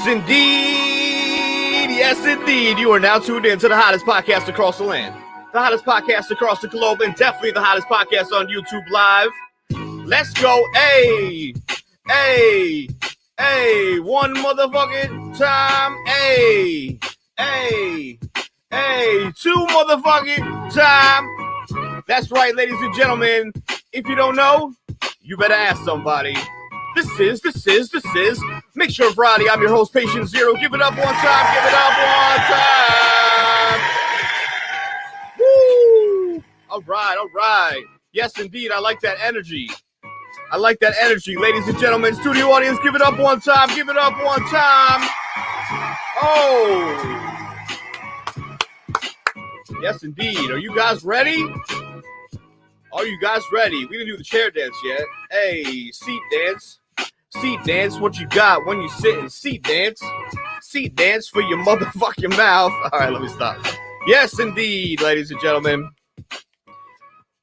Yes, indeed. You are now tuned in to the hottest podcast across the land, the hottest podcast across the globe, and definitely the hottest podcast on YouTube Live. Let's go. Hey, one motherfucking time. Hey, two motherfucking time. That's right, ladies and gentlemen. If you don't know, you better ask somebody. This is Mixture of Variety. I'm your host, Patient Zero. Give it up one time. Woo! All right. Yes, indeed. I like that energy. Ladies and gentlemen, studio audience, give it up one time. Oh. Yes, indeed. Are you guys ready? We didn't do the chair dance yet. Hey, seat dance. What you got when you sit in seat dance? Seat dance for your motherfucking mouth. All right, let me stop. Yes, indeed, ladies and gentlemen.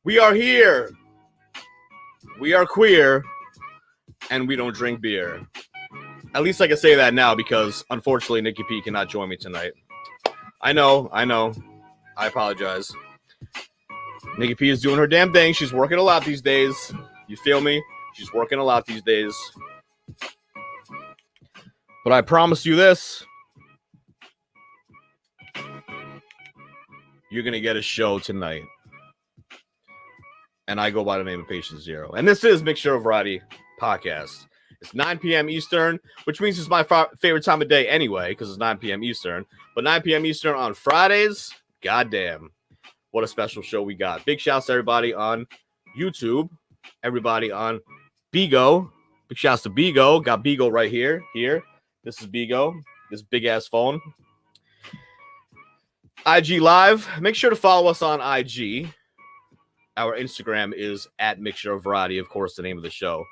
We are here. We are queer. And we don't drink beer. At least I can say that now because, unfortunately, Nikki P cannot join me tonight. I know. I apologize. Nikki P is doing her damn thing. She's working a lot these days. You feel me? She's working a lot these days. But I promise you this. You're going to get a show tonight. And I go by the name of Patient Zero. And this is Mixture of Variety Podcast. It's 9 p.m. Eastern, which means it's my favorite time of day anyway, because it's 9 p.m. Eastern. But 9 p.m. Eastern on Fridays, goddamn. What a special show we got. Big shouts to everybody on YouTube. Everybody on Bigo. Big shouts to Bigo. Got Bigo right here. This is Bigo. This big-ass phone. IG Live. Make sure to follow us on IG. Our Instagram is at Mixture of Variety. Of course, the name of the show.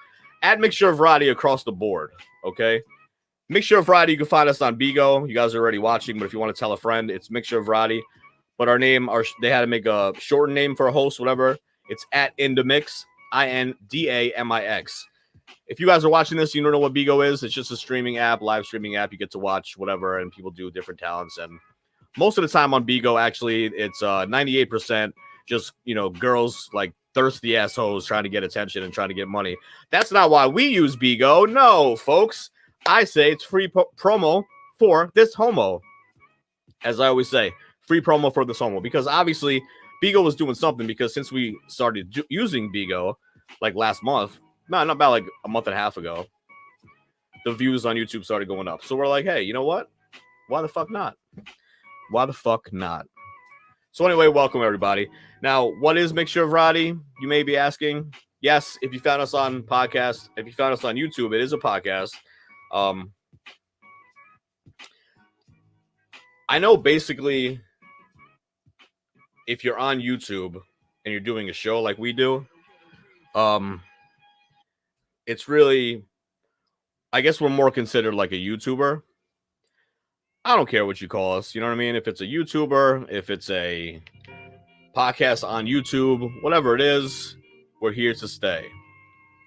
At Mixture of Variety across the board. Okay? Mixture of Variety. You can find us on Bigo. You guys are already watching, but if you want to tell a friend, it's Mixture of Variety. But our name, they had to make a shortened name for a host, whatever. It's at Indamix, Indamix. If you guys are watching this, you don't know what Bigo is. It's just a streaming app, live streaming app. You get to watch whatever, and people do different talents. And most of the time on Bigo, actually, it's 98% just, girls like thirsty assholes trying to get attention and trying to get money. That's not why we use Bigo. No, folks. I say it's free promo for this homo. As I always say. Free promo for this homo, because obviously Bigo was doing something, because since we started using Bigo like last month, not about like a month and a half ago, the views on YouTube started going up. So we're like, hey, you know what? Why the fuck not? So anyway, welcome everybody. Now, what is Mixture of Variety? You may be asking. Yes, if you found us on podcast, if you found us on YouTube, it is a podcast. I know basically, if you're on YouTube and you're doing a show like we do, it's really, I guess we're more considered like a YouTuber. I don't care what you call us. You know what I mean? If it's a YouTuber, if it's a podcast on YouTube, whatever it is, we're here to stay.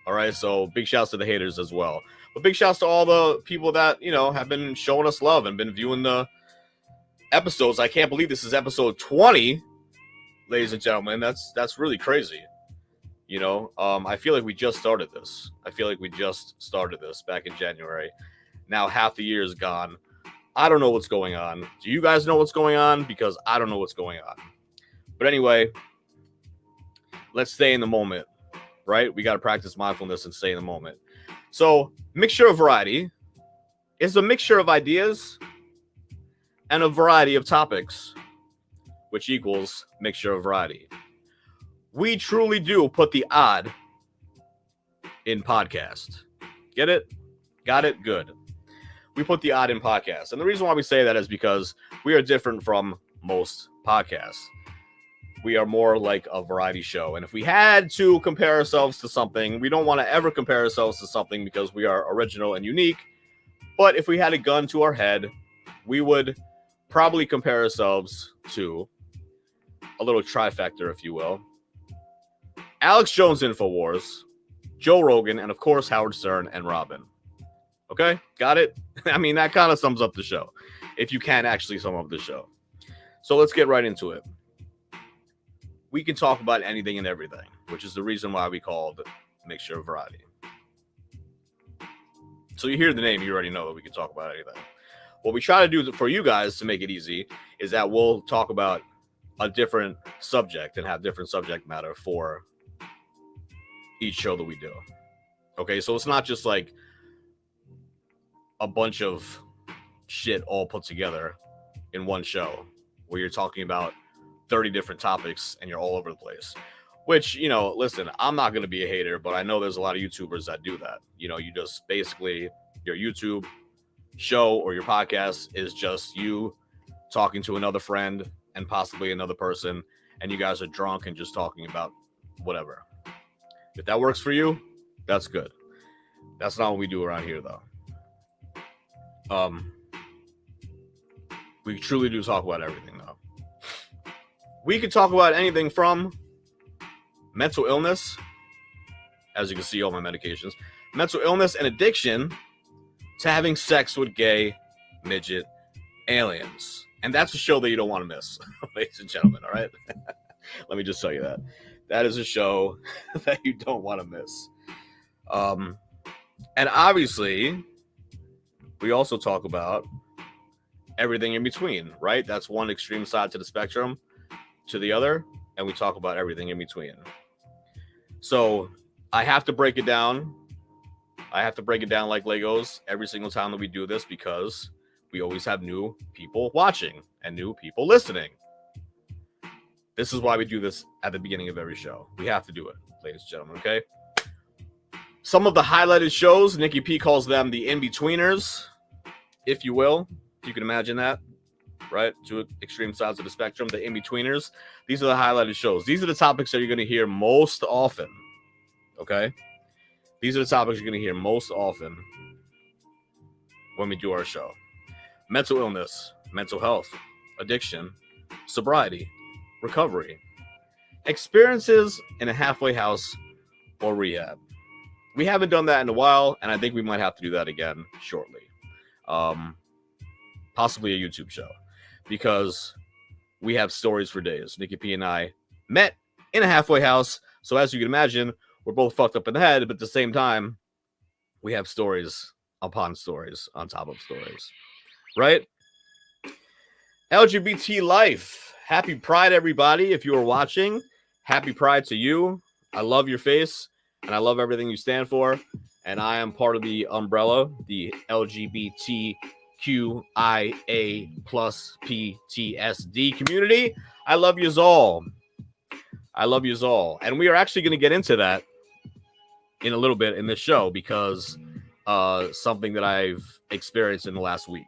All right. So big shouts to the haters as well. But big shouts to all the people that, have been showing us love and been viewing the episodes. I can't believe this is episode 20. Ladies and gentlemen, that's really crazy. I feel like we just started this. Back in January. Now half the year is gone. I don't know what's going on. Do you guys know what's going on? Because I don't know what's going on. But anyway, let's stay in the moment, right? We got to practice mindfulness and stay in the moment. So, Mixture of Variety is a mixture of ideas and a variety of topics, which equals Mixture of Variety. We truly do put the odd in podcast. Get it? Got it? Good. We put the odd in podcast. And the reason why we say that is because we are different from most podcasts. We are more like a variety show. And if we had to compare ourselves to something, we don't want to ever compare ourselves to something because we are original and unique. But if we had a gun to our head, we would probably compare ourselves to a little trifecta, if you will. Alex Jones Infowars, Joe Rogan, and of course Howard Stern and Robin. Okay, got it? I mean, that kind of sums up the show, if you can actually sum up the show. So let's get right into it. We can talk about anything and everything, which is the reason why we called Mixture of Variety. So you hear the name, you already know that we can talk about anything. What we try to do for you guys to make it easy is that we'll talk about a different subject and have different subject matter for each show that we do. Okay, so it's not just like a bunch of shit all put together in one show where you're talking about 30 different topics and you're all over the place. Which, you know, listen, I'm not going to be a hater, but I know there's a lot of YouTubers that do that. You know, you just basically, your YouTube show or your podcast is just you talking to another friend and possibly another person, and you guys are drunk and just talking about whatever. If that works for you, that's good. That's not what we do around here, though. We truly do talk about everything, though. We could talk about anything from mental illness, as you can see, all my medications, mental illness and addiction, to having sex with gay midget aliens. And that's a show that you don't want to miss, ladies and gentlemen, all right? Let me just tell you that. That is a show that you don't want to miss. And obviously, we also talk about everything in between, right? That's one extreme side to the spectrum to the other, and we talk about everything in between. So I have to break it down. I have to break it down like Legos every single time that we do this, because we always have new people watching and new people listening. This is why we do this at the beginning of every show. We have to do it, ladies and gentlemen, okay? Some of the highlighted shows, Nikki P calls them the in-betweeners, if you will. If you can imagine that, right? Two extreme sides of the spectrum, the in-betweeners. These are the highlighted shows. These are the topics that you're going to hear most often, okay? These are the topics you're going to hear most often when we do our show. Mental illness, mental health, addiction, sobriety, recovery, experiences in a halfway house or rehab. We haven't done that in a while, and I think we might have to do that again shortly. Possibly a YouTube show, because we have stories for days. Nikki P and I met in a halfway house, so as you can imagine, we're both fucked up in the head, but at the same time, we have stories upon stories on top of stories, right? LGBT life. Happy Pride, everybody. If you are watching, happy Pride to you. I love your face, and I love everything you stand for, and I am part of the umbrella, the LGBTQIA plus PTSD community. I love yous all. I love yous all. And we are actually going to get into that in a little bit in this show, because something that I've experienced in the last week.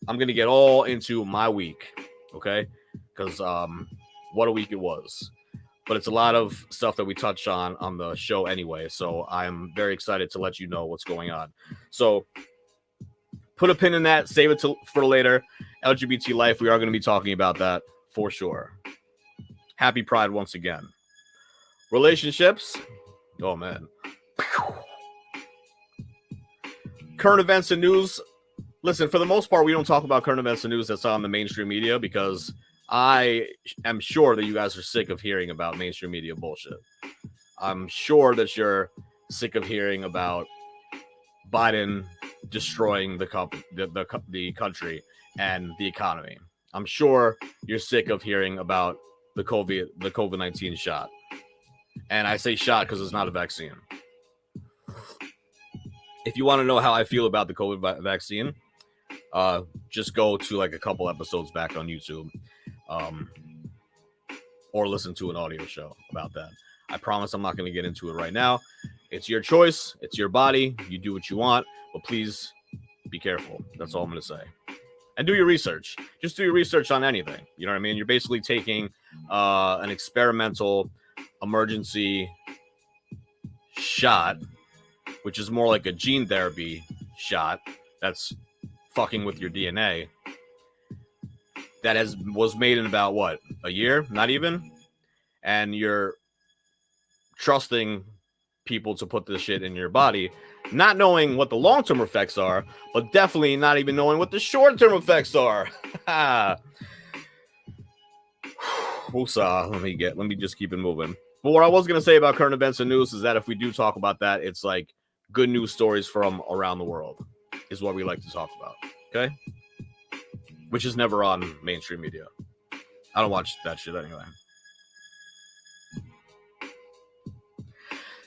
I'm going to get all into my week, okay? Because what a week it was. But it's a lot of stuff that we touched on the show anyway, so I'm very excited to let you know what's going on. So put a pin in that, save it for later. LGBT life, we are going to be talking about that for sure. Happy Pride once again. Relationships. Oh, man. Current events and news. Listen, for the most part, we don't talk about current events and news that's on the mainstream media, because I am sure that you guys are sick of hearing about mainstream media bullshit. I'm sure that you're sick of hearing about Biden destroying the country and the economy. I'm sure you're sick of hearing about the COVID-19 shot. And I say shot because it's not a vaccine. If you want to know how I feel about the COVID vaccine, just go to like a couple episodes back on YouTube, or listen to an audio show about that. I promise I'm not going to get into it right now. It's your choice. It's your body. You do what you want, but please be careful. That's all I'm going to say. And do your research. Just do your research on anything. You know what I mean? You're basically taking an experimental emergency shot, which is more like a gene therapy shot that's fucking with your DNA, that was made in about what, a year? Not even. And you're trusting people to put this shit in your body, not knowing what the long-term effects are, but definitely not even knowing what the short-term effects are. Woosah. Let me just keep it moving. But what I was going to say about current events and news is that if we do talk about that, it's like good news stories from around the world is what we like to talk about. Okay? Which is never on mainstream media. I don't watch that shit anyway.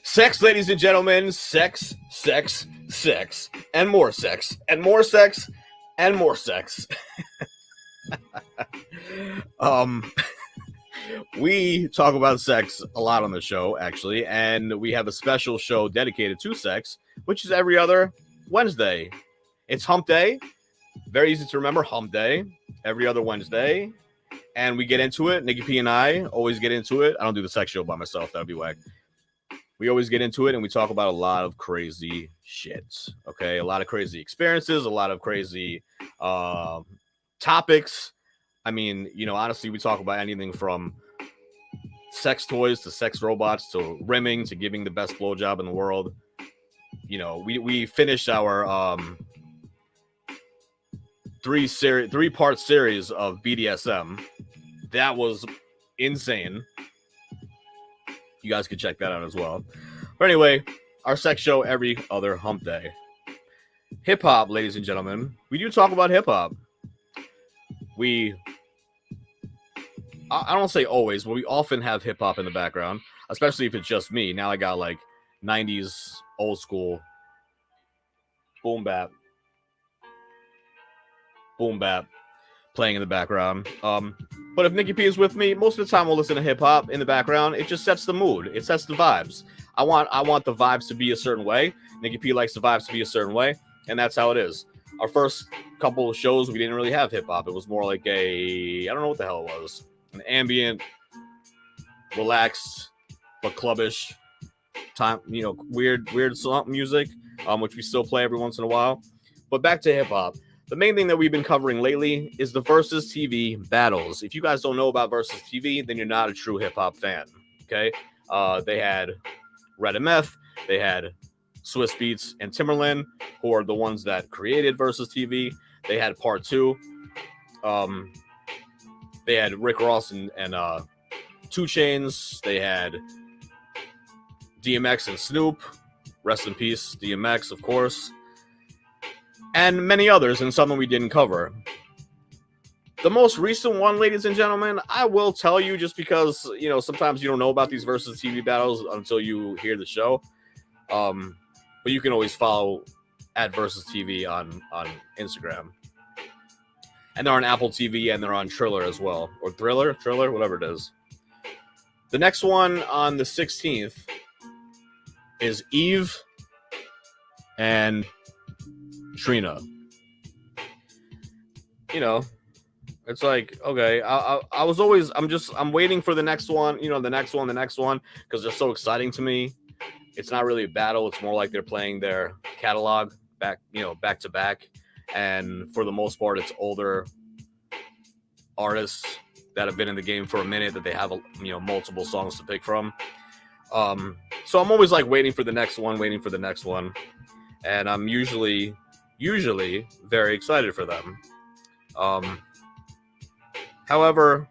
Sex, ladies and gentlemen. Sex, sex, sex. And more sex. And more sex. And more sex. We talk about sex a lot on the show, actually, and we have a special show dedicated to sex, which is every other Wednesday. It's Hump Day. Very easy to remember, Hump Day. Every other Wednesday. And we get into it. Nikki P and I always get into it. I don't do the sex show by myself. That would be whack. We always get into it, and we talk about a lot of crazy shit. Okay? A lot of crazy experiences, a lot of crazy topics. I mean, honestly, we talk about anything from sex toys to sex robots to rimming to giving the best blowjob in the world. We finished our three-part series of BDSM. That was insane. You guys can check that out as well. But anyway, our sex show every other Hump Day. Hip-hop, ladies and gentlemen. We do talk about hip-hop. I don't say always, but we often have hip-hop in the background, especially if it's just me. Now I got like 90s old school boom bap playing in the background. But if Nikki P is with me, most of the time we'll listen to hip-hop in the background. It just sets the mood. It sets the vibes. I want the vibes to be a certain way. Nikki P likes the vibes to be a certain way, and that's how it is. Our first couple of shows, we didn't really have hip-hop. It was more like I don't know what the hell it was. An ambient, relaxed, but clubbish time, weird song music, which we still play every once in a while. But back to hip-hop. The main thing that we've been covering lately is the Versus TV battles. If you guys don't know about Versus TV, then you're not a true hip-hop fan, okay? They had Red MF, they had Swiss Beats and Timberland, who are the ones that created Versus TV. They had Part 2. They had Rick Ross and 2 Chainz. They had DMX and Snoop. Rest in peace, DMX, of course. And many others, and some that we didn't cover. The most recent one, ladies and gentlemen, I will tell you just because, sometimes you don't know about these Versus TV battles until you hear the show. But you can always follow at Versus TV on Instagram. And they're on Apple TV, and they're on Triller as well. Or Triller, whatever it is. The next one on the 16th is Eve and Trina. It's like, okay, I'm waiting for the next one, the next one, because they're so exciting to me. It's not really a battle. It's more like they're playing their catalog back to back. And for the most part, it's older artists that have been in the game for a minute that they have, multiple songs to pick from. So I'm always like waiting for the next one. And I'm usually very excited for them. However,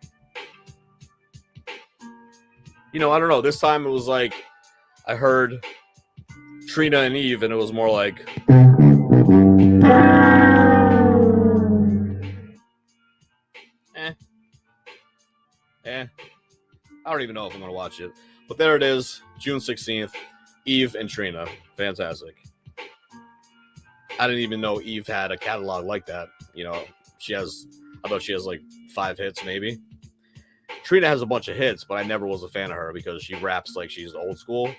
I don't know. This time it was like I heard Trina and Eve, and it was more like I don't even know if I'm gonna watch it. But there it is, June 16th, Eve and Trina. Fantastic. I didn't even know Eve had a catalog like that. I thought she has like 5 hits maybe. Trina has a bunch of hits, but I never was a fan of her because she raps like she's old school.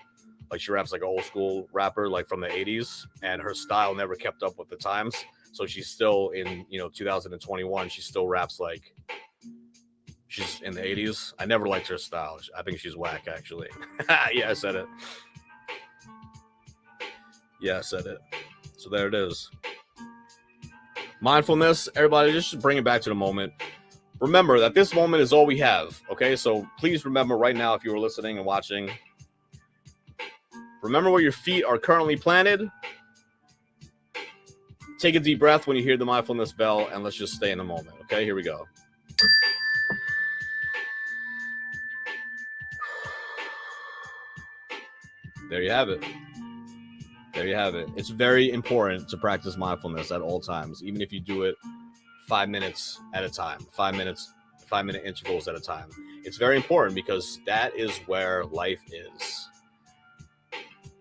Like she raps like an old school rapper, like from the 80s, and her style never kept up with the times. So she's still in, 2021, she still raps like she's in the 80s. I never liked her style. I think she's whack, actually. Yeah, I said it. So there it is. Mindfulness, everybody, just bring it back to the moment. Remember that this moment is all we have, okay? So please remember right now, if you were listening and watching, Remember where your feet are currently planted. Take a deep breath when you hear the mindfulness bell, and let's just stay in the moment. Okay, here we go. There you have it. There you have it. It's very important to practice mindfulness at all times, even if you do it 5 minutes at a time, 5-minute intervals at a time. It's very important because that is where life is.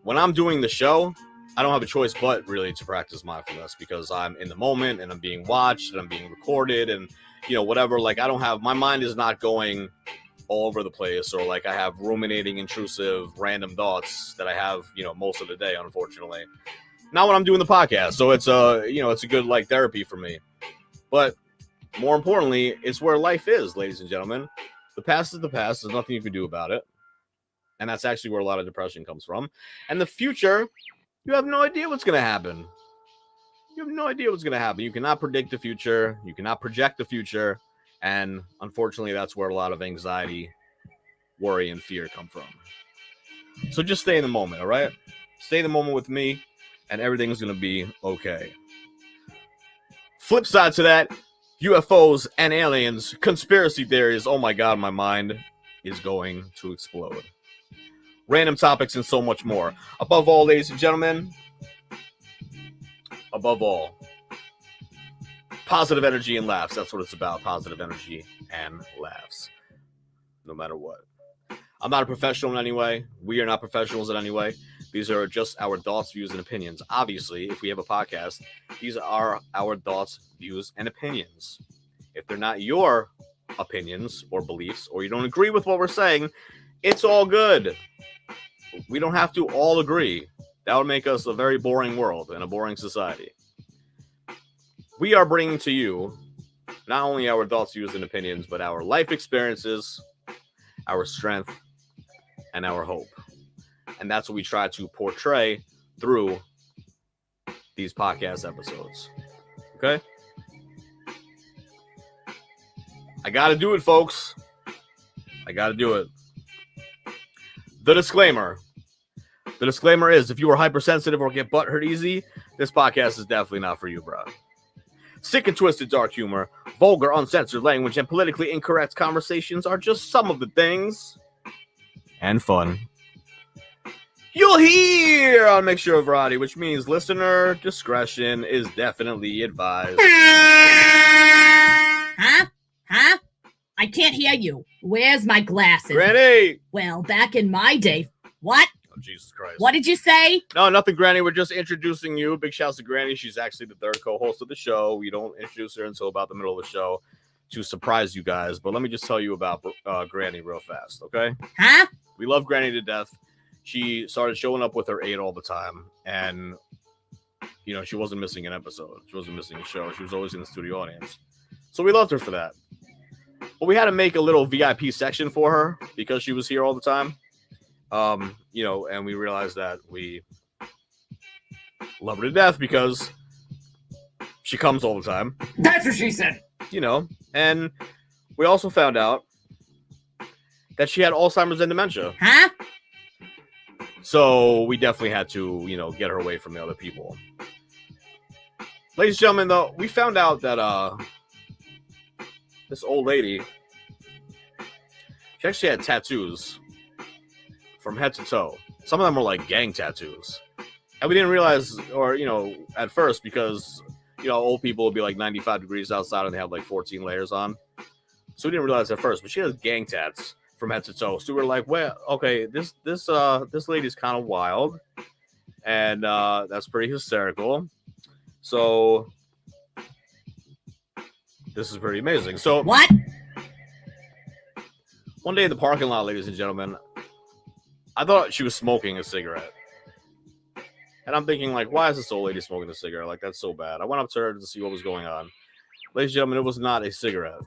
When I'm doing the show, I don't have a choice but really to practice mindfulness because I'm in the moment and I'm being watched and I'm being recorded and, whatever. Like, my mind is not going all over the place, or like I have ruminating, intrusive, random thoughts that I have, most of the day, unfortunately. Not when I'm doing the podcast. So it's a good like therapy for me. But more importantly, it's where life is, ladies and gentlemen. The past is the past. There's nothing you can do about it. And that's actually where a lot of depression comes from. And the future, you have no idea what's going to happen. You have no idea what's going to happen. You cannot predict the future. You cannot project the future. And unfortunately, that's where a lot of anxiety, worry, and fear come from. So just stay in the moment, all right? Stay in the moment with me, and everything's going to be okay. Flip side to that, UFOs and aliens, conspiracy theories. Oh my God, my mind is going to explode. Random topics and so much more. Above all, ladies and gentlemen, above all, positive energy and laughs. That's what it's about. Positive energy and laughs. No matter what. I'm not a professional in any way. We are not professionals in any way. These are just our thoughts, views, and opinions. Obviously, if we have a podcast, these are our thoughts, views, and opinions. If they're not your opinions or beliefs, or you don't agree with what we're saying, it's all good. We don't have to all agree. That would make us a very boring world and a boring society. We are bringing to you not only our thoughts, views, and opinions, but our life experiences, our strength, and our hope. And that's what we try to portray through these podcast episodes. Okay? I got to do it, folks. I got to do it. The disclaimer. The disclaimer is, if you are hypersensitive or get butthurt easy, this podcast is definitely not for you, bro. Sick and twisted dark humor, vulgar, uncensored language, and politically incorrect conversations are just some of the things, and fun, you'll hear on Mixture of Variety, which means listener discretion is definitely advised. Huh? I can't hear you. Where's my glasses? Granny! Well, back in my day. What? Oh, Jesus Christ. What did you say? No, nothing, Granny. We're just introducing you. Big shouts to Granny. She's actually the third co-host of the show. We don't introduce her until about the middle of the show to surprise you guys. But let me just tell you about Granny real fast, okay? Huh? We love Granny to death. She started showing up with her 8 all the time. And, she wasn't missing an episode. She wasn't missing a show. She was always in the studio audience. So we loved her for that. But we had to make a little VIP section for her because she was here all the time. And we realized that we love her to death because she comes all the time. That's what she said. And we also found out that she had Alzheimer's and dementia. Huh? So we definitely had to, get her away from the other people. Ladies and gentlemen, though, we found out that this old lady, she actually had tattoos from head to toe. Some of them were like gang tattoos. And we didn't realize, or, at first, because, old people would be like 95 degrees outside and they have like 14 layers on. So we didn't realize at first, but she has gang tats from head to toe. So we were like, well, okay, this lady's kind of wild. And that's pretty hysterical. So this is pretty amazing. So what? One day in the parking lot, ladies and gentlemen, I thought she was smoking a cigarette. And I'm thinking, like, why is this old lady smoking a cigarette? Like, that's so bad. I went up to her to see what was going on. Ladies and gentlemen, it was not a cigarette.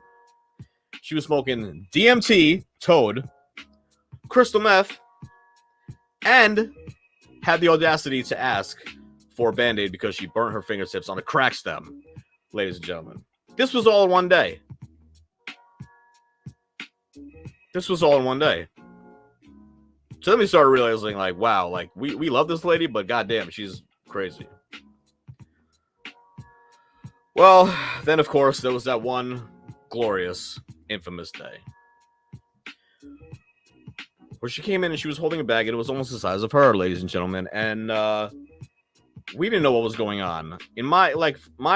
She was smoking DMT, toad, crystal meth, and had the audacity to ask for a Band-Aid because she burnt her fingertips on a crack stem. Ladies and gentlemen, this was all in one day. So then we started realizing, like, wow, like, we love this lady, but goddamn, she's crazy. Well, then, of course, there was that one glorious, infamous day where she came in and she was holding a bag, and it was almost the size of her, ladies and gentlemen, and we didn't know what was going on. In my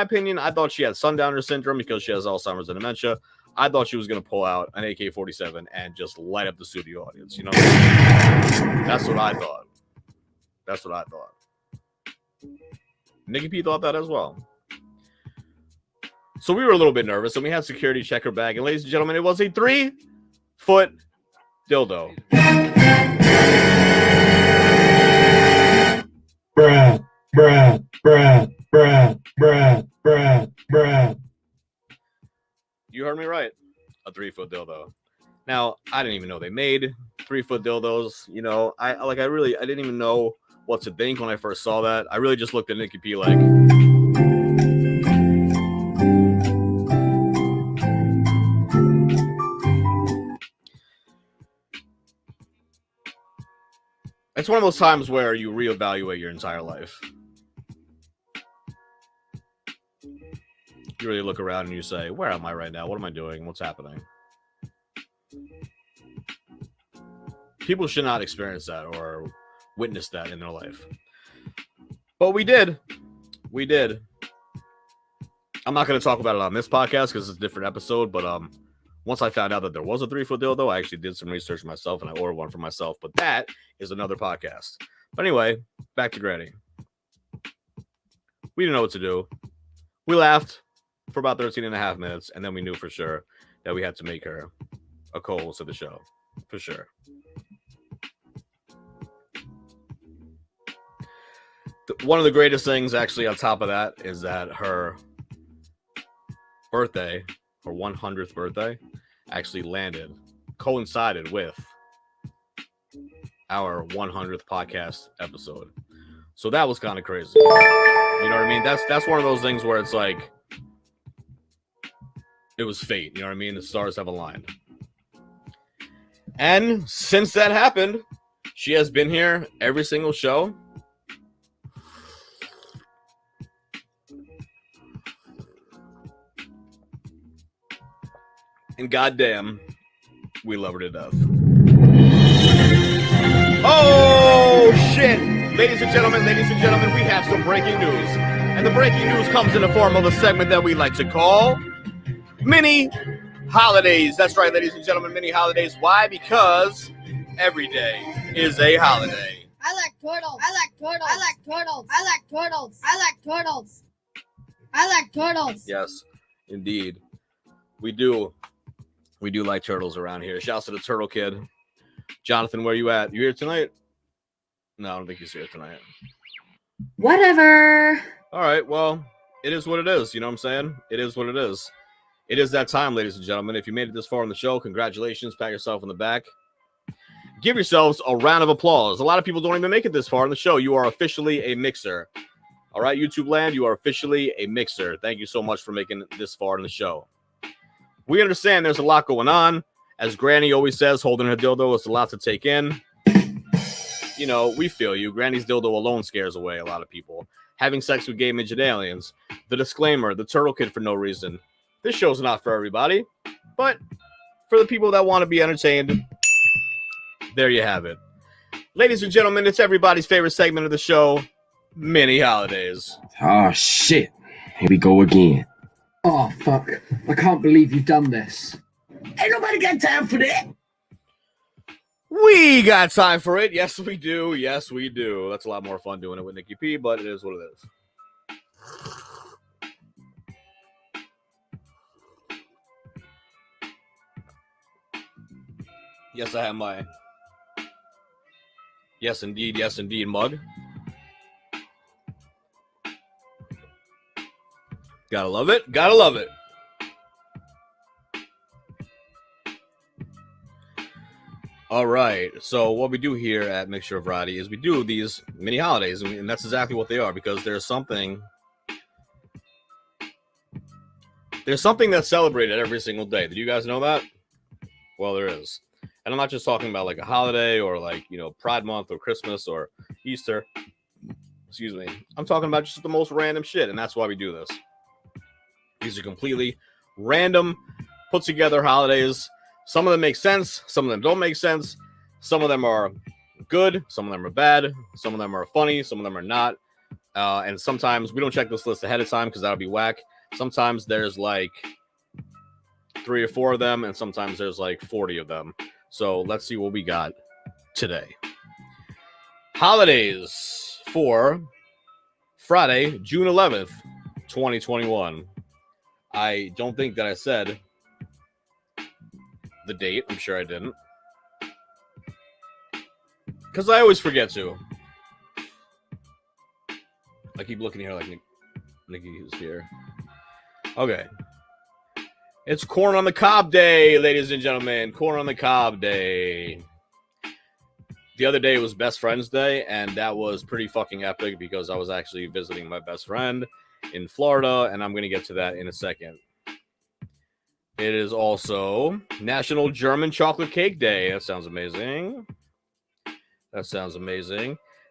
opinion, I thought she had sundowner syndrome because she has Alzheimer's and dementia. I thought she was going to pull out an AK-47 and just light up the studio audience. You know what I mean? That's what I thought. That's what I thought. Nikki P thought that as well. So we were a little bit nervous, and we had security check her bag. And ladies and gentlemen, it was a 3-foot dildo. Bruh, bruh, bruh, bruh, bruh, bruh, bruh. You heard me right. A 3-foot dildo. Now, I didn't even know they made 3-foot dildos. You know, I didn't even know what to think when I first saw that. I really just looked at Nikki P like, it's one of those times where you reevaluate your entire life. You really look around and you say, where am I right now? What am I doing? What's happening? People should not experience that or witness that in their life. But we did. We did. I'm not going to talk about it on this podcast because it's a different episode. But once I found out that there was a 3-foot dildo, I actually did some research myself and I ordered one for myself. But that is another podcast. But anyway, back to Granny. We didn't know what to do. We laughed for about 13 and a half minutes, and then we knew for sure that we had to make her a co-host of the show. For sure. One of the greatest things, actually, on top of that, is that her birthday, her 100th birthday, actually coincided with our 100th podcast episode. So that was kind of crazy. You know what I mean? That's one of those things where it's like, it was fate. You know what I mean? The stars have aligned. And since that happened, she has been here every single show. And goddamn, we love her to death. Oh, shit! Ladies and gentlemen, we have some breaking news. And the breaking news comes in the form of a segment that we like to call Mini Holidays. That's right, ladies and gentlemen, mini holidays. Why? Because every day is a holiday. I like turtles. I like turtles. I like turtles. I like turtles. I like turtles. I like turtles. Yes, indeed. We do. We do like turtles around here. Shouts to the Turtle Kid. Jonathan, where you at? You here tonight? No, I don't think he's here tonight. Whatever. All right, well, it is what it is. You know what I'm saying? It is what it is. It is that time, ladies and gentlemen. If you made it this far in the show, congratulations. Pat yourself on the back. Give yourselves a round of applause. A lot of people don't even make it this far in the show. You are officially a mixer. All right, YouTube land, you are officially a mixer. Thank you so much for making it this far in the show. We understand there's a lot going on. As Granny always says, holding her dildo is a lot to take in. You know, we feel you. Granny's dildo alone scares away a lot of people. Having sex with gay midget aliens. The disclaimer, the Turtle Kid for no reason. This show's not for everybody, but for the people that want to be entertained, there you have it. Ladies and gentlemen, it's everybody's favorite segment of the show, Mini Holidays. Oh, shit. Here we go again. Oh, fuck. I can't believe you've done this. Ain't nobody got time for that. We got time for it. Yes, we do. Yes, we do. That's a lot more fun doing it with Nikki P, but it is what it is. Yes, I have my yes, indeed mug. Gotta love it. Gotta love it. All right. So what we do here at Mixture of Variety is we do these mini holidays, and that's exactly what they are, because there's something that's celebrated every single day. Did you guys know that? Well, there is. And I'm not just talking about like a holiday or like, Pride Month or Christmas or Easter. Excuse me. I'm talking about just the most random shit, and that's why we do this. These are completely random, put together holidays. Some of them make sense. Some of them don't make sense. Some of them are good. Some of them are bad. Some of them are funny. Some of them are not. And sometimes we don't check this list ahead of time because that would be whack. Sometimes there's like 3 or 4 of them, and sometimes there's like 40 of them. So let's see what we got today. Holidays for Friday, June 11th, 2021. I don't think that I said the date. I'm sure I didn't. Because I always forget to. I keep looking here like Nikki is here. Okay. It's Corn on the Cob Day, ladies and gentlemen. Corn on the Cob Day. The other day was Best Friends Day, and that was pretty fucking epic because I was actually visiting my best friend in Florida, and I'm going to get to that in a second. It is also National German Chocolate Cake Day. That sounds amazing.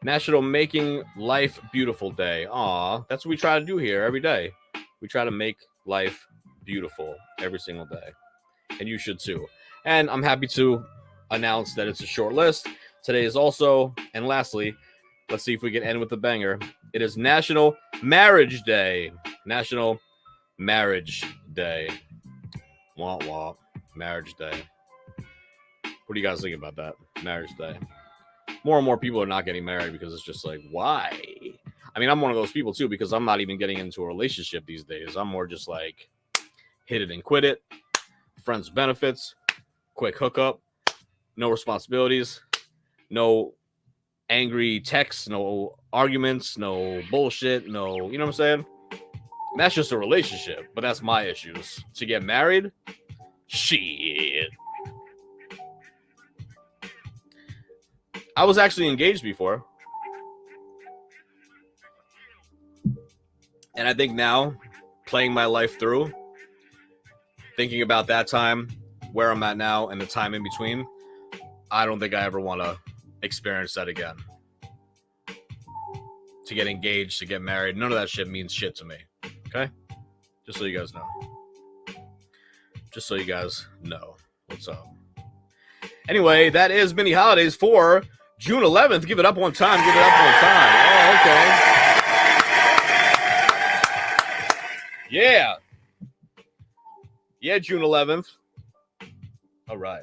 National Making Life Beautiful Day. Aw, that's what we try to do here every day. We try to make life beautiful every single day. And you should too. And I'm happy to announce that it's a short list. Today is also, and lastly, let's see if we can end with a banger. It is National Marriage Day. National Marriage Day. Wah wah. Marriage Day. What do you guys think about that? Marriage Day. More and more people are not getting married because it's just like, why? I mean, I'm one of those people too because I'm not even getting into a relationship these days. I'm more just like, hit it and quit it. Friends with benefits. Quick hookup. No responsibilities. No angry texts. No arguments. No bullshit. No, you know what I'm saying? That's just a relationship, but that's my issues. To get married? Shit. I was actually engaged before. And I think now, playing my life through, thinking about that time, where I'm at now, and the time in between, I don't think I ever want to experience that again. To get engaged, to get married, none of that shit means shit to me. Okay? Just so you guys know. Just so you guys know what's up. Anyway, that is mini holidays for June 11th. Give it up one time. Give it up one time. Oh, okay. Yeah. Yeah, June 11th. All right.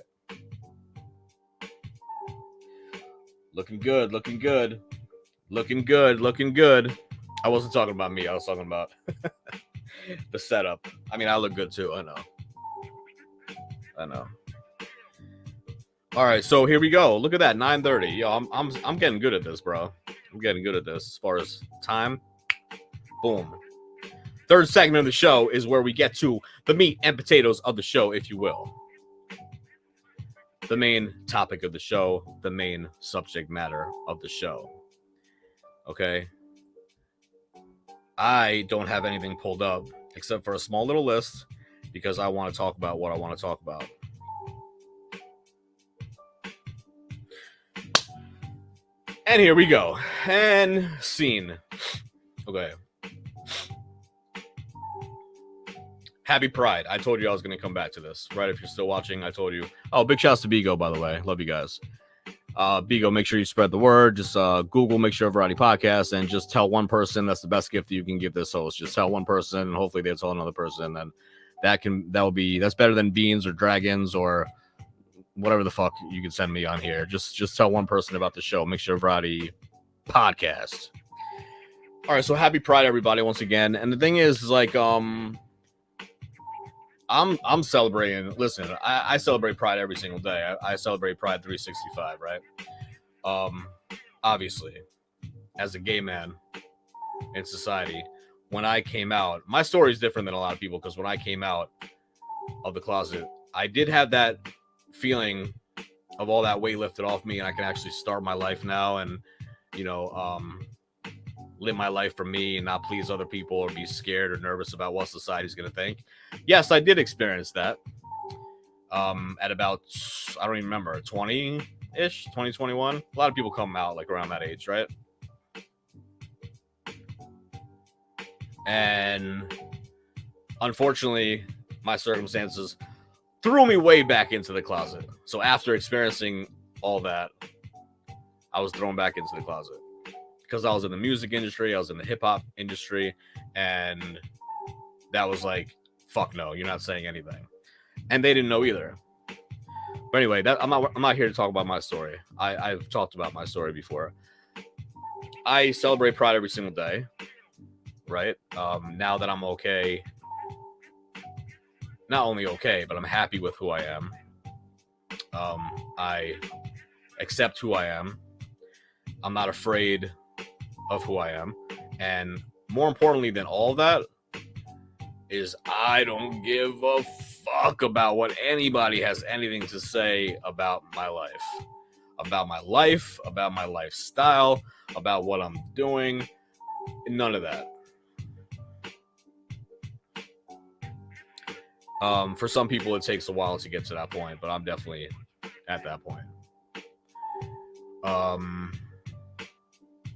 Looking good. Looking good. Looking good. Looking good. I wasn't talking about me. I was talking about the setup. I mean, I look good too. I know. All right, so here we go. Look at that, 9:30. Yo, I'm getting good at this, bro. I'm getting good at this as far as time. Boom. Third segment of the show is where we get to the meat and potatoes of the show, if you will. The main topic of the show, the main subject matter of the show. Okay? I don't have anything pulled up except for a small little list because I want to talk about what I want to talk about. And here we go. And scene. Okay. Happy Pride. I told you I was going to come back to this. Right, if you're still watching, I told you. Oh, big shouts to Bigo, by the way. Love you guys. Bigo, make sure you spread the word. Just Google Make Sure Variety Podcast and just tell one person. That's the best gift that you can give this host. Just tell one person and hopefully they'll tell another person. And that's better than beans or dragons or whatever the fuck you can send me on here. Just tell one person about the show. Make Sure Variety Podcast. All right, so happy Pride, everybody, once again. And the thing is like, I'm celebrating. Listen, I celebrate Pride every single day. I celebrate Pride 365, right? Obviously, as a gay man in society, when I came out, my story is different than a lot of people because when I came out of the closet, I did have that feeling of all that weight lifted off me, and I can actually start my life now and, live my life for me and not please other people or be scared or nervous about what society's going to think. Yes, I did experience that. At about, I don't even remember, 20-ish, 2021. A lot of people come out like around that age, right? And unfortunately, my circumstances threw me way back into the closet. So after experiencing all that, I was thrown back into the closet because I was in the music industry, I was in the hip hop industry, and that was like, fuck no, you're not saying anything. And they didn't know either. But anyway, I'm not here to talk about my story. I've talked about my story before. I celebrate Pride every single day, right? Now that I'm okay, not only okay, but I'm happy with who I am. I accept who I am. I'm not afraid of who I am. And more importantly than all that is I don't give a fuck about what anybody has anything to say about my life, about my lifestyle, about what I'm doing. None of that. For some people, it takes a while to get to that point, but I'm definitely at that point.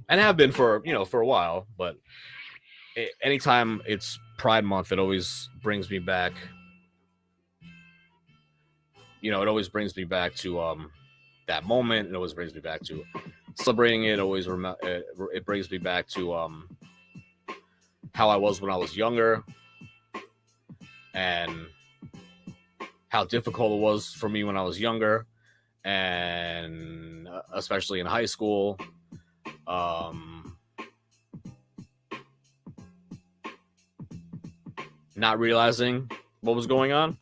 And have been for a while, but anytime it's Pride Month, it always brings me back. It always brings me back to that moment. It always brings me back to celebrating it. It brings me back to how I was when I was younger, and how difficult it was for me when I was younger, and especially in high school. Not realizing what was going on,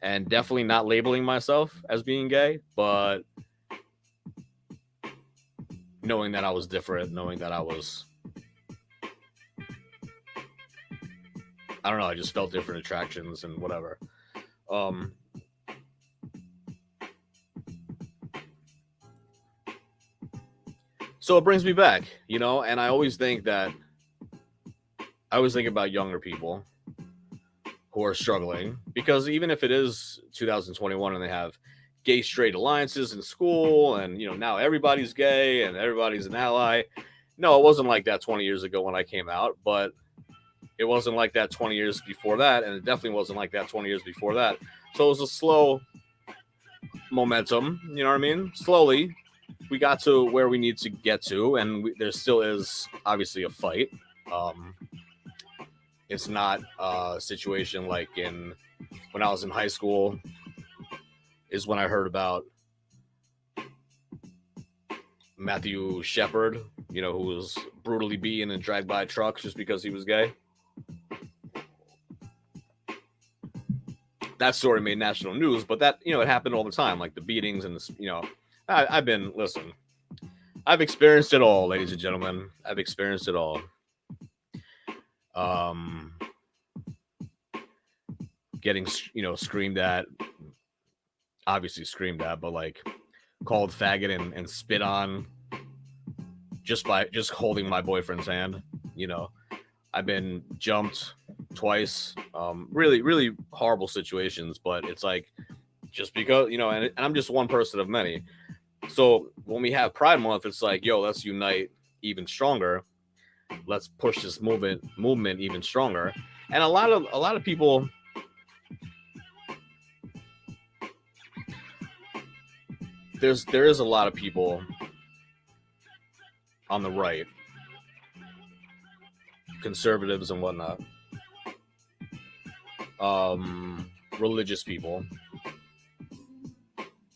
and definitely not labeling myself as being gay, but knowing that I was different, knowing that I was, I don't know, I just felt different attractions and whatever. So it brings me back, and I always think about younger people who are struggling, because even if it is 2021 and they have gay straight alliances in school, and now everybody's gay and everybody's an ally. No, it wasn't like that 20 years ago when I came out, but it wasn't like that 20 years before that, and it definitely wasn't like that 20 years before that. So it was a slow momentum, you know what I mean? Slowly, we got to where we need to get to, and there still is obviously a fight. It's not a situation like when I was in high school is when I heard about Matthew Shepard, who was brutally beaten and dragged by trucks just because he was gay. That story made national news, but that, it happened all the time, like the beatings and I've experienced it all, ladies and gentlemen. I've experienced it all. Getting, screamed at, obviously screamed at, but like called faggot and spit on just holding my boyfriend's hand. I've been jumped twice. Really, really horrible situations, but it's like, just because, and I'm just one person of many. So when we have Pride Month, it's like, yo, let's unite even stronger. Let's push this movement even stronger. And a lot of people, there is a lot of people on the right, conservatives and whatnot, religious people,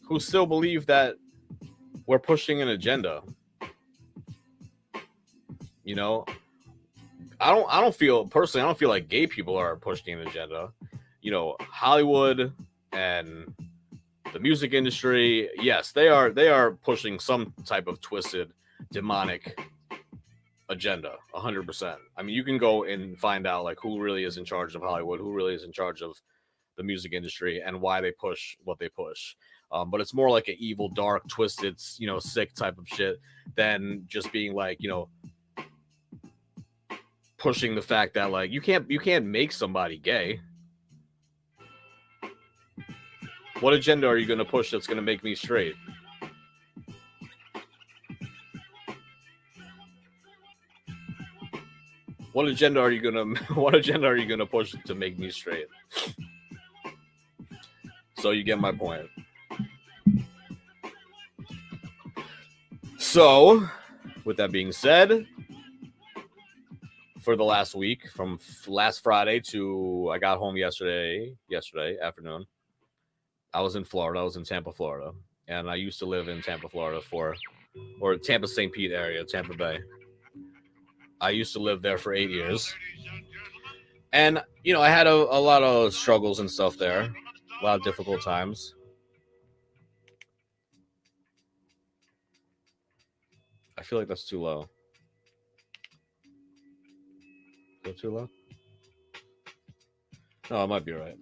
who still believe that we're pushing an agenda. I don't feel like gay people are pushing an agenda. Hollywood and the music industry, yes, they are pushing some type of twisted, demonic agenda, 100%. I mean, you can go and find out like who really is in charge of Hollywood, who really is in charge of the music industry, and why they push what they push. But it's more like an evil, dark, twisted, sick type of shit than just being like, pushing the fact that like you can't make somebody gay. What agenda are you going to push that's going to make me straight? What agenda are you gonna push to make me straight? So you get my point. So, with that being said, for the last week, from last Friday to I got home yesterday afternoon, I was in Florida. I was in Tampa, Florida, and I used to live in Tampa, Florida or Tampa St. Pete area, Tampa Bay. I used to live there for 8 years. And, you know, I had a lot of struggles and stuff there, a lot of difficult times. I feel like that's too low. Is that too low? No, I might be right.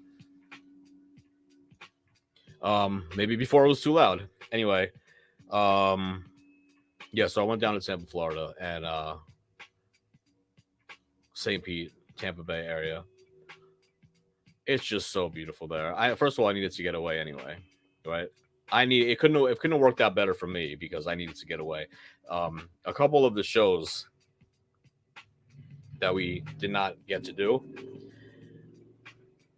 Maybe before it was too loud. Anyway, yeah, so I went down to Tampa, Florida, and St. Pete, Tampa Bay area. It's just so beautiful there. First of all, I needed to get away anyway, right? It couldn't have worked out better for me because I needed to get away. A couple of the shows that we did not get to do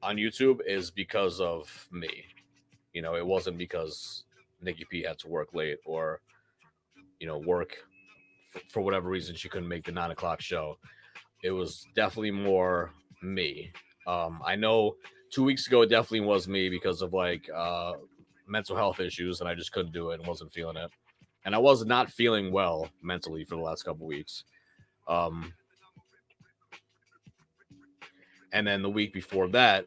on YouTube is because of me. You know, it wasn't because Nikki P had to work late or, you know, work for whatever reason she couldn't make the 9 o'clock show. It was definitely more me. I know 2 weeks ago it definitely was me because of like mental health issues, and I just couldn't do it and wasn't feeling it. And I was not feeling well mentally for the last couple weeks. And then the week before that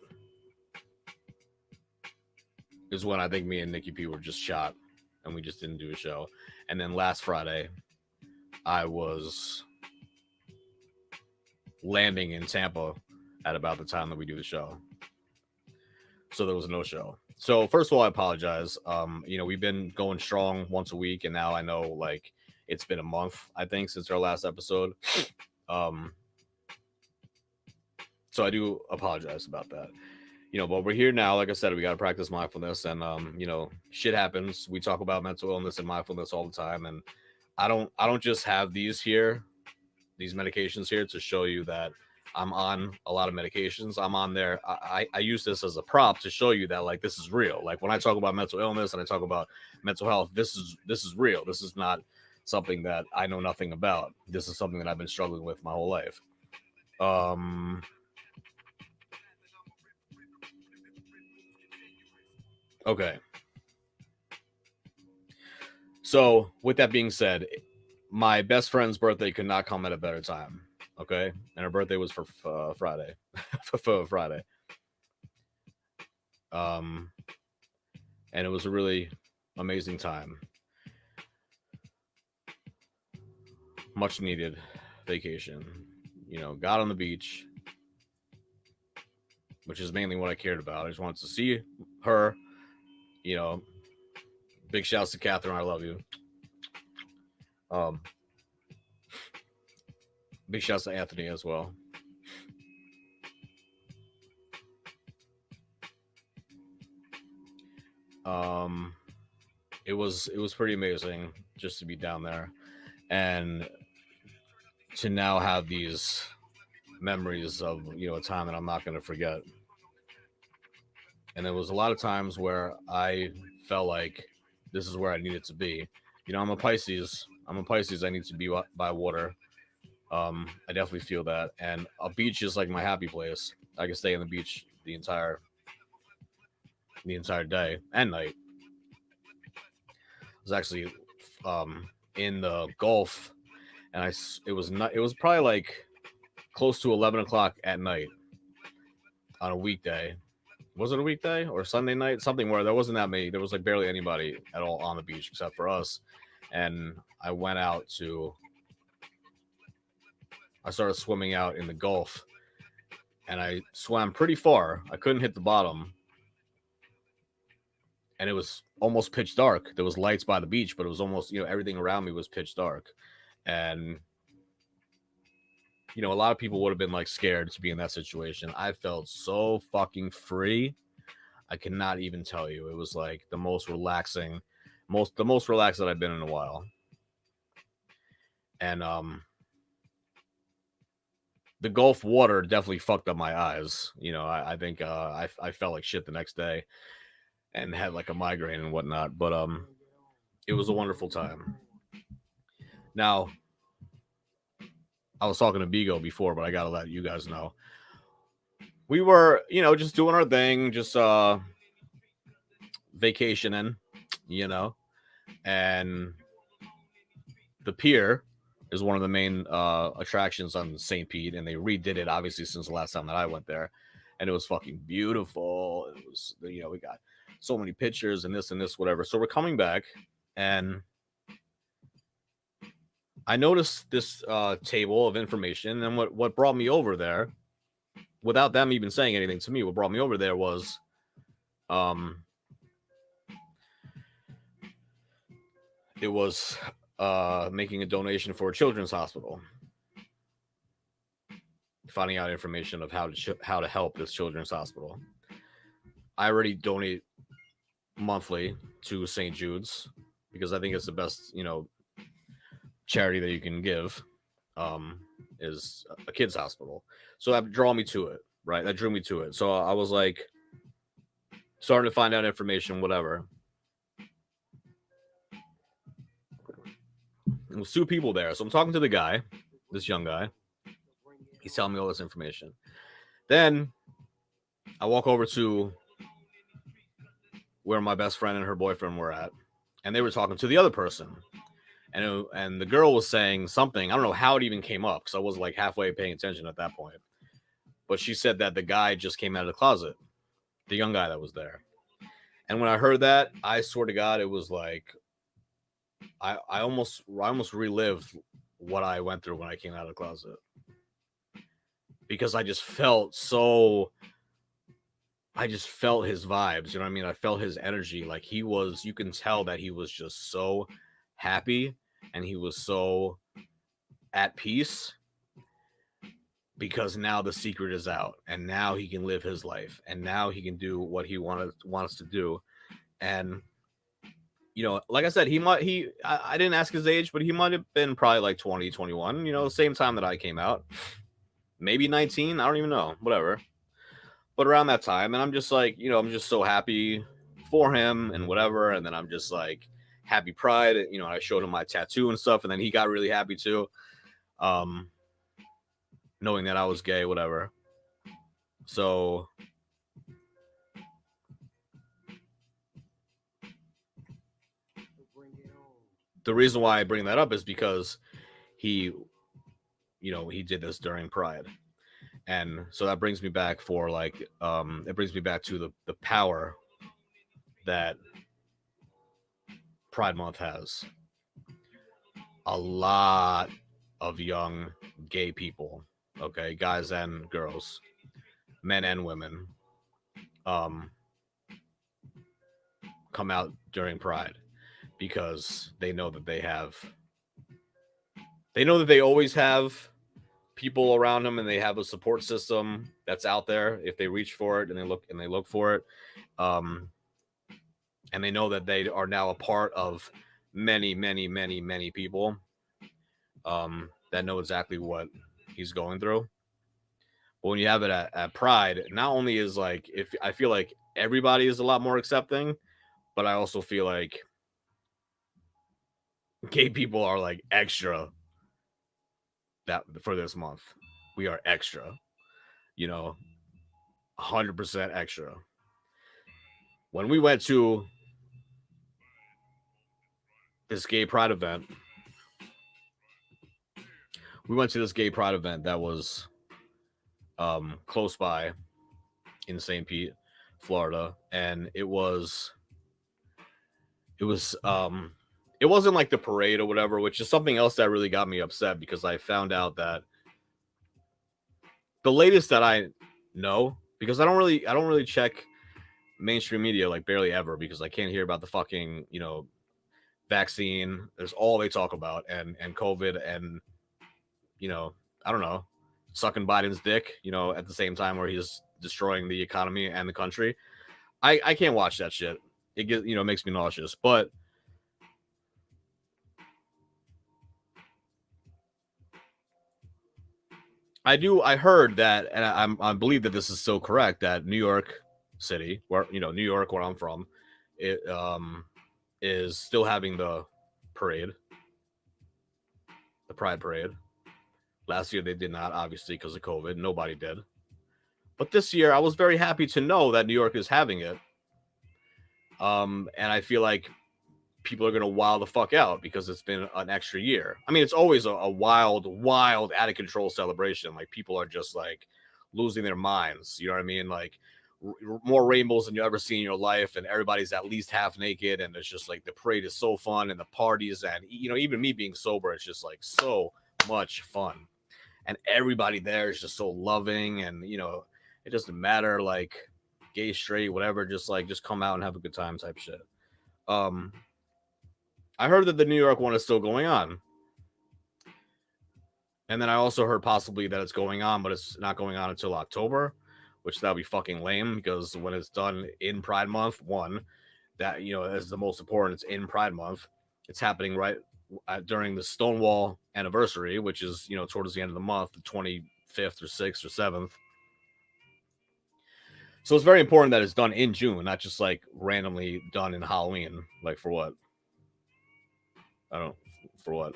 is when I think me and Nikki P were just shot and we just didn't do a show. And then last Friday, I was landing in Tampa at about the time that we do the show. So there was no show. So first of all, I apologize. You know, we've been going strong once a week, and now I know like it's been a month, I think, since our last episode. So I do apologize about that. You know, but we're here now. Like I said, we got to practice mindfulness, and you know, shit happens. We talk about mental illness and mindfulness all the time, and I don't just have these medications here to show you that I'm on a lot of medications. I'm on there. I use this as a prop to show you that like this is real. Like when I talk about mental illness and I talk about mental health, this is real. This is not something that I know nothing about. This is something that I've been struggling with my whole life. Okay. So with that being said, my best friend's birthday could not come at a better time. Okay, and her birthday was for Friday, for Friday. And it was a really amazing time. Much needed vacation. You know, got on the beach, which is mainly what I cared about. I just wanted to see her. You know, big shouts to Catherine. I love you. Big shouts to Anthony as well. It was pretty amazing just to be down there and to now have these memories of, you know, a time that I'm not going to forget. And there was a lot of times where I felt like this is where I needed to be. You know, I'm a Pisces. I need to be by water. I definitely feel that. And a beach is like my happy place. I can stay on the beach the entire day and night. I was actually in the Gulf, and it was probably like close to 11 o'clock at night on a weekday. Was it a weekday or Sunday night? Something where there wasn't that many. There was like barely anybody at all on the beach except for us. And I went out I started swimming out in the Gulf, and I swam pretty far. I couldn't hit the bottom. And it was almost pitch dark. There was lights by the beach, but it was almost, you know, everything around me was pitch dark. And, you know, a lot of people would have been like scared to be in that situation. I felt so fucking free. I cannot even tell you. It was like the most relaxing, the most relaxed that I've been in a while. And the Gulf water definitely fucked up my eyes. You know, I think I felt like shit the next day and had like a migraine and whatnot. But it was a wonderful time. Now, I was talking to Bigo before, but I gotta let you guys know. We were, you know, just doing our thing, just vacationing, you know, and the pier is one of the main attractions on St. Pete, and they redid it obviously since the last time that I went there, and it was fucking beautiful. It was, you know, we got so many pictures and this, whatever. So we're coming back, and I noticed this table of information, and what brought me over there, without them even saying anything to me, what brought me over there was, it was making a donation for a children's hospital, finding out information of how to help this children's hospital. I already donate monthly to St. Jude's because I think it's the best, you know, charity that you can give, is a kids hospital. So that drew me to it, right? That drew me to it. So I was like starting to find out information, whatever. There was 2 people there. So I'm talking to the guy, this young guy. He's telling me all this information. Then I walk over to where my best friend and her boyfriend were at, and they were talking to the other person. And the girl was saying something. I don't know how it even came up because I was like halfway paying attention at that point. But she said that the guy just came out of the closet, the young guy that was there. And when I heard that, I swear to God, it was like I almost relived what I went through when I came out of the closet, because I just felt his vibes. You know what I mean? I felt his energy. Like he was, you can tell that he was just so happy and he was so at peace because now the secret is out and now he can live his life and now he can do what he wants to do. And you know, like I said, I didn't ask his age, but he might have been probably like 20, 21, you know, same time that I came out, maybe 19. I don't even know, whatever. But around that time, and I'm just like, you know, I'm just so happy for him and whatever. And then I'm just like, happy Pride. You know, I showed him my tattoo and stuff, and then he got really happy too, knowing that I was gay, whatever. So the reason why I bring that up is because he, you know, he did this during Pride. And so that brings me back for like, it brings me back to the power that Pride Month has. A lot of young gay people, okay, guys and girls, men and women, come out during Pride because they know that they always have people around them and they have a support system that's out there if they reach for it and they look for it. And they know that they are now a part of many, many, many, many people that know exactly what he's going through. But when you have it at Pride, not only is like, if I feel like everybody is a lot more accepting, but I also feel like gay people are like extra that for this month. We are extra, you know, 100% extra. When we went to this gay pride event, that was close by in St. Pete, Florida, and it wasn't like the parade or whatever, which is something else that really got me upset because I found out that the latest that I know, because I don't really check mainstream media like barely ever because I can't hear about the fucking, you know, vaccine. There's all they talk about and COVID and, you know, I don't know, sucking Biden's dick, you know, at the same time where he's destroying the economy and the country. I can't watch that shit. It gets, makes me nauseous. But I heard that, and I believe that this is so correct, that New York City, where New York, where I'm from, it is still having the parade, the Pride Parade. Last year they did not, obviously, because of COVID. Nobody did. But this year I was very happy to know that New York is having it. And I feel like people are going to wow the fuck out because it's been an extra year. I mean, it's always a wild, out of control celebration. Like, people are just like losing their minds. You know what I mean? Like, more rainbows than you ever see in your life, and everybody's at least half naked, and it's just like the parade is so fun, and the parties, and even me being sober, it's just like so much fun, and everybody there is just so loving, and it doesn't matter, like, gay, straight, whatever, just come out and have a good time type shit. I heard that the New York one is still going on. And then I also heard possibly that it's going on, but it's not going on until October, which that'll be fucking lame, because when it's done in Pride Month, one, that, is the most important, it's in Pride Month. It's happening right during the Stonewall anniversary, which is, towards the end of the month, the 25th or 6th or 7th. So it's very important that it's done in June, not just like randomly done in Halloween. Like, for what? For what?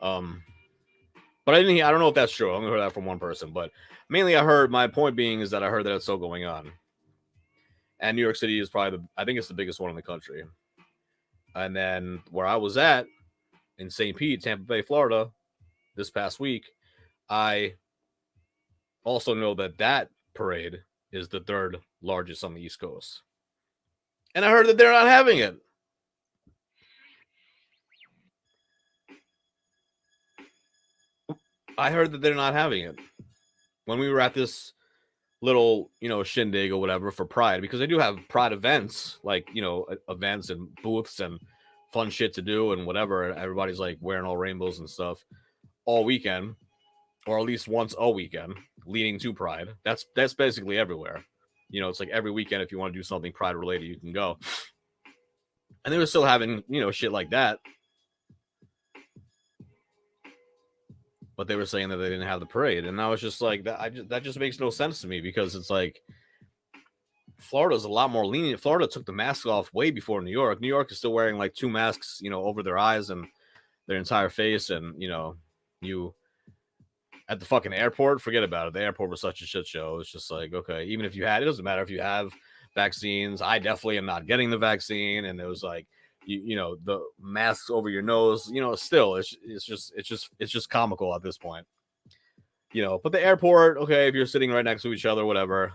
But I don't know if that's true. I only heard that from one person, but mainly my point being is that I heard that it's still going on. And New York City is probably I think it's the biggest one in the country. And then where I was at in St. Pete, Tampa Bay, Florida, this past week, I also know that parade is the third largest on the East Coast. And I heard that they're not having it. I heard that they're not having it. When we were at this little, shindig or whatever for Pride, because they do have Pride events, like, events and booths and fun shit to do and whatever. And everybody's like wearing all rainbows and stuff all weekend, or at least once a weekend leading to Pride. That's basically everywhere. It's like every weekend, if you want to do something Pride related, you can go. And they were still having, shit like that. But they were saying that they didn't have the parade. And I was just like, that just makes no sense to me, because it's like, Florida's a lot more lenient. Florida took the mask off way before New York. New York is still wearing like 2 masks, over their eyes and their entire face. And, you at the fucking airport, forget about it. The airport was such a shit show. It's just like, okay, even if it doesn't matter if you have vaccines. I definitely am not getting the vaccine. And it was like, the masks over your nose, still, it's just comical at this point, but the airport, okay, if you're sitting right next to each other, whatever,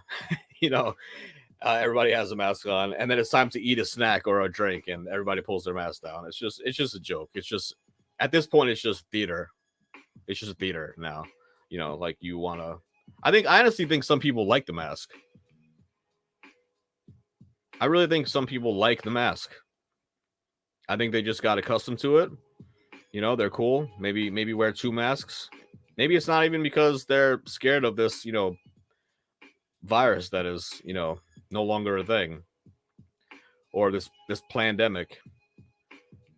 everybody has a mask on, and then it's time to eat a snack or a drink, and everybody pulls their mask down. It's just a joke. It's just, at this point, it's just theater. It's just theater now, like, you want to, I honestly think some people like the mask. I really think some people like the mask. I think they just got accustomed to it. They're cool. Maybe wear 2 masks. Maybe it's not even because they're scared of this, virus that is, no longer a thing. Or this pandemic.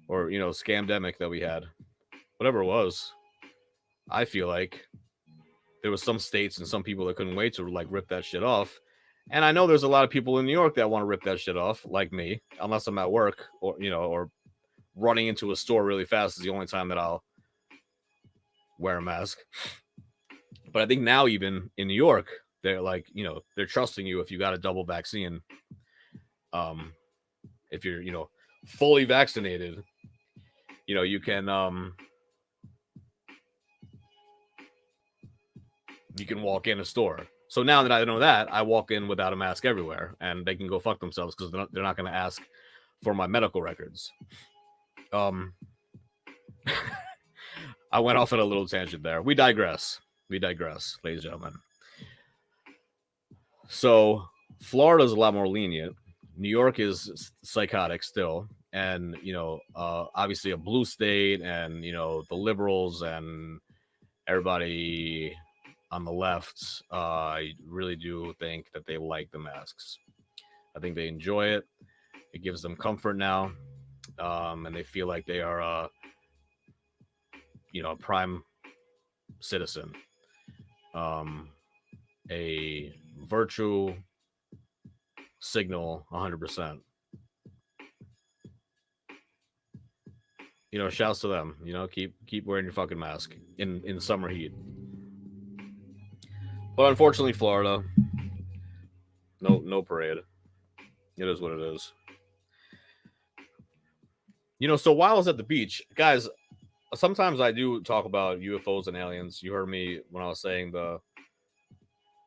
Or, scamdemic that we had. Whatever it was. I feel like there was some states and some people that couldn't wait to, like, rip that shit off. And I know there's a lot of people in New York that want to rip that shit off, like me, unless I'm at work or, or running into a store really fast is the only time that I'll wear a mask. But I think now, even in New York, they're like, they're trusting you if you got a double vaccine. If you're, fully vaccinated, you can walk in a store. So now that I know that, I walk in without a mask everywhere, and they can go fuck themselves, because they're not going to ask for my medical records. I went off on a little tangent there. We digress, ladies and gentlemen. So Florida's a lot more lenient. New York is psychotic still, and obviously a blue state, and the liberals and everybody on the left, I really do think that they like the masks. I think they enjoy it. It gives them comfort now, and they feel like they are, a prime citizen, a virtual signal, 100%. Shouts to them. Keep wearing your fucking mask in summer heat. But unfortunately, Florida, no parade. It is what it is. So while I was at the beach, guys, sometimes I do talk about UFOs and aliens. You heard me when I was saying the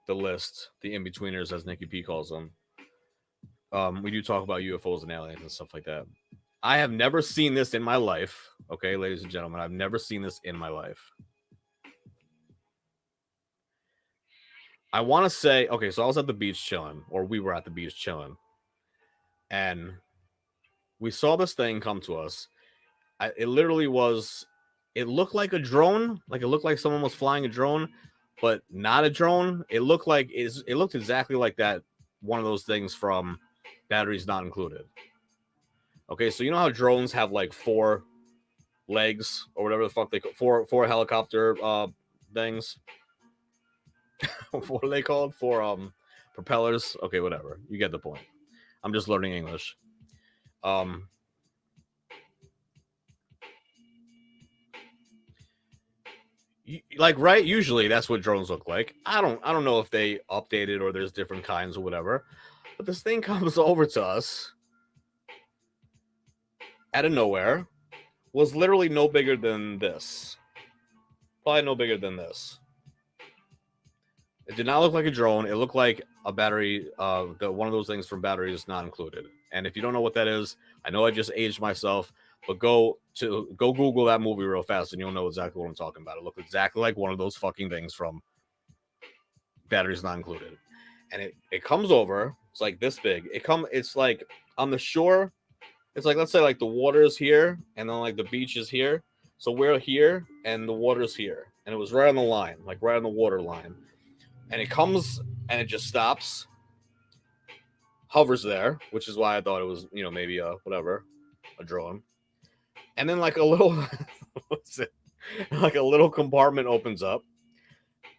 list, the in-betweeners, as Nikki P calls them. We do talk about UFOs and aliens and stuff like that. I have never seen this in my life. Okay, ladies and gentlemen, I've never seen this in my life. I want to say, okay, so I was at the beach chilling, or we were at the beach chilling, and we saw this thing come to us. It looked like a drone, like it looked like someone was flying a drone, but not a drone. It looked exactly like that, one of those things from Batteries Not Included. Okay, so you know how drones have like 4 legs or whatever the fuck they call four helicopter things. What are they called? 4 propellers. Okay, whatever. You get the point. I'm just learning English. Right? Usually that's what drones look like. I don't know if they updated or there's different kinds or whatever. But this thing comes over to us out of nowhere. Was literally no bigger than this. Probably no bigger than this. It did not look like a drone. It looked like a battery, one of those things from Batteries Not Included. And if you don't know what that is, I know I just aged myself, but go Google that movie real fast and you'll know exactly what I'm talking about. It looked exactly like one of those fucking things from Batteries Not Included. And it comes over. It's like this big. It's like on the shore. It's like, let's say like the water is here and then like the beach is here. So we're here and the water's here. And it was right on the line, like right on the water line. And it comes and it just stops, hovers there, which is why I thought it was, maybe a drone. And then like a little, like a little compartment opens up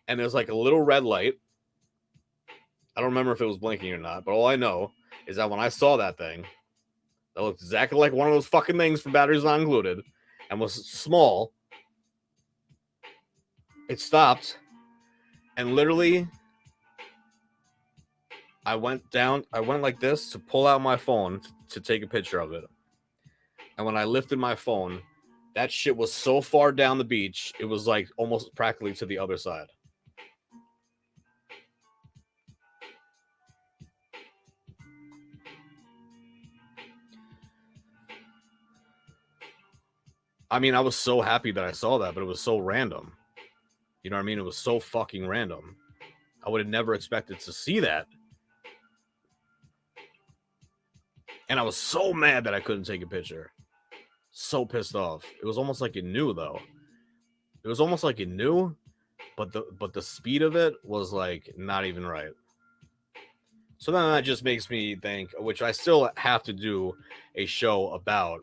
and there's like a little red light. I don't remember if it was blinking or not, but all I know is that when I saw that thing, that looked exactly like one of those fucking things from Batteries Not Included and was small. It stopped and literally I went like this to pull out my phone to take a picture of it. And when I lifted my phone, that shit was so far down the beach, it was like almost practically to the other side. I mean, I was so happy that I saw that, but it was so random. You know what I mean? It was so fucking random. I would have never expected to see that. And I was so mad that I couldn't take a picture. So pissed off. It was almost like it knew, though. It was almost like it knew, but the speed of it was like not even right. So then that just makes me think, which I still have to do a show about,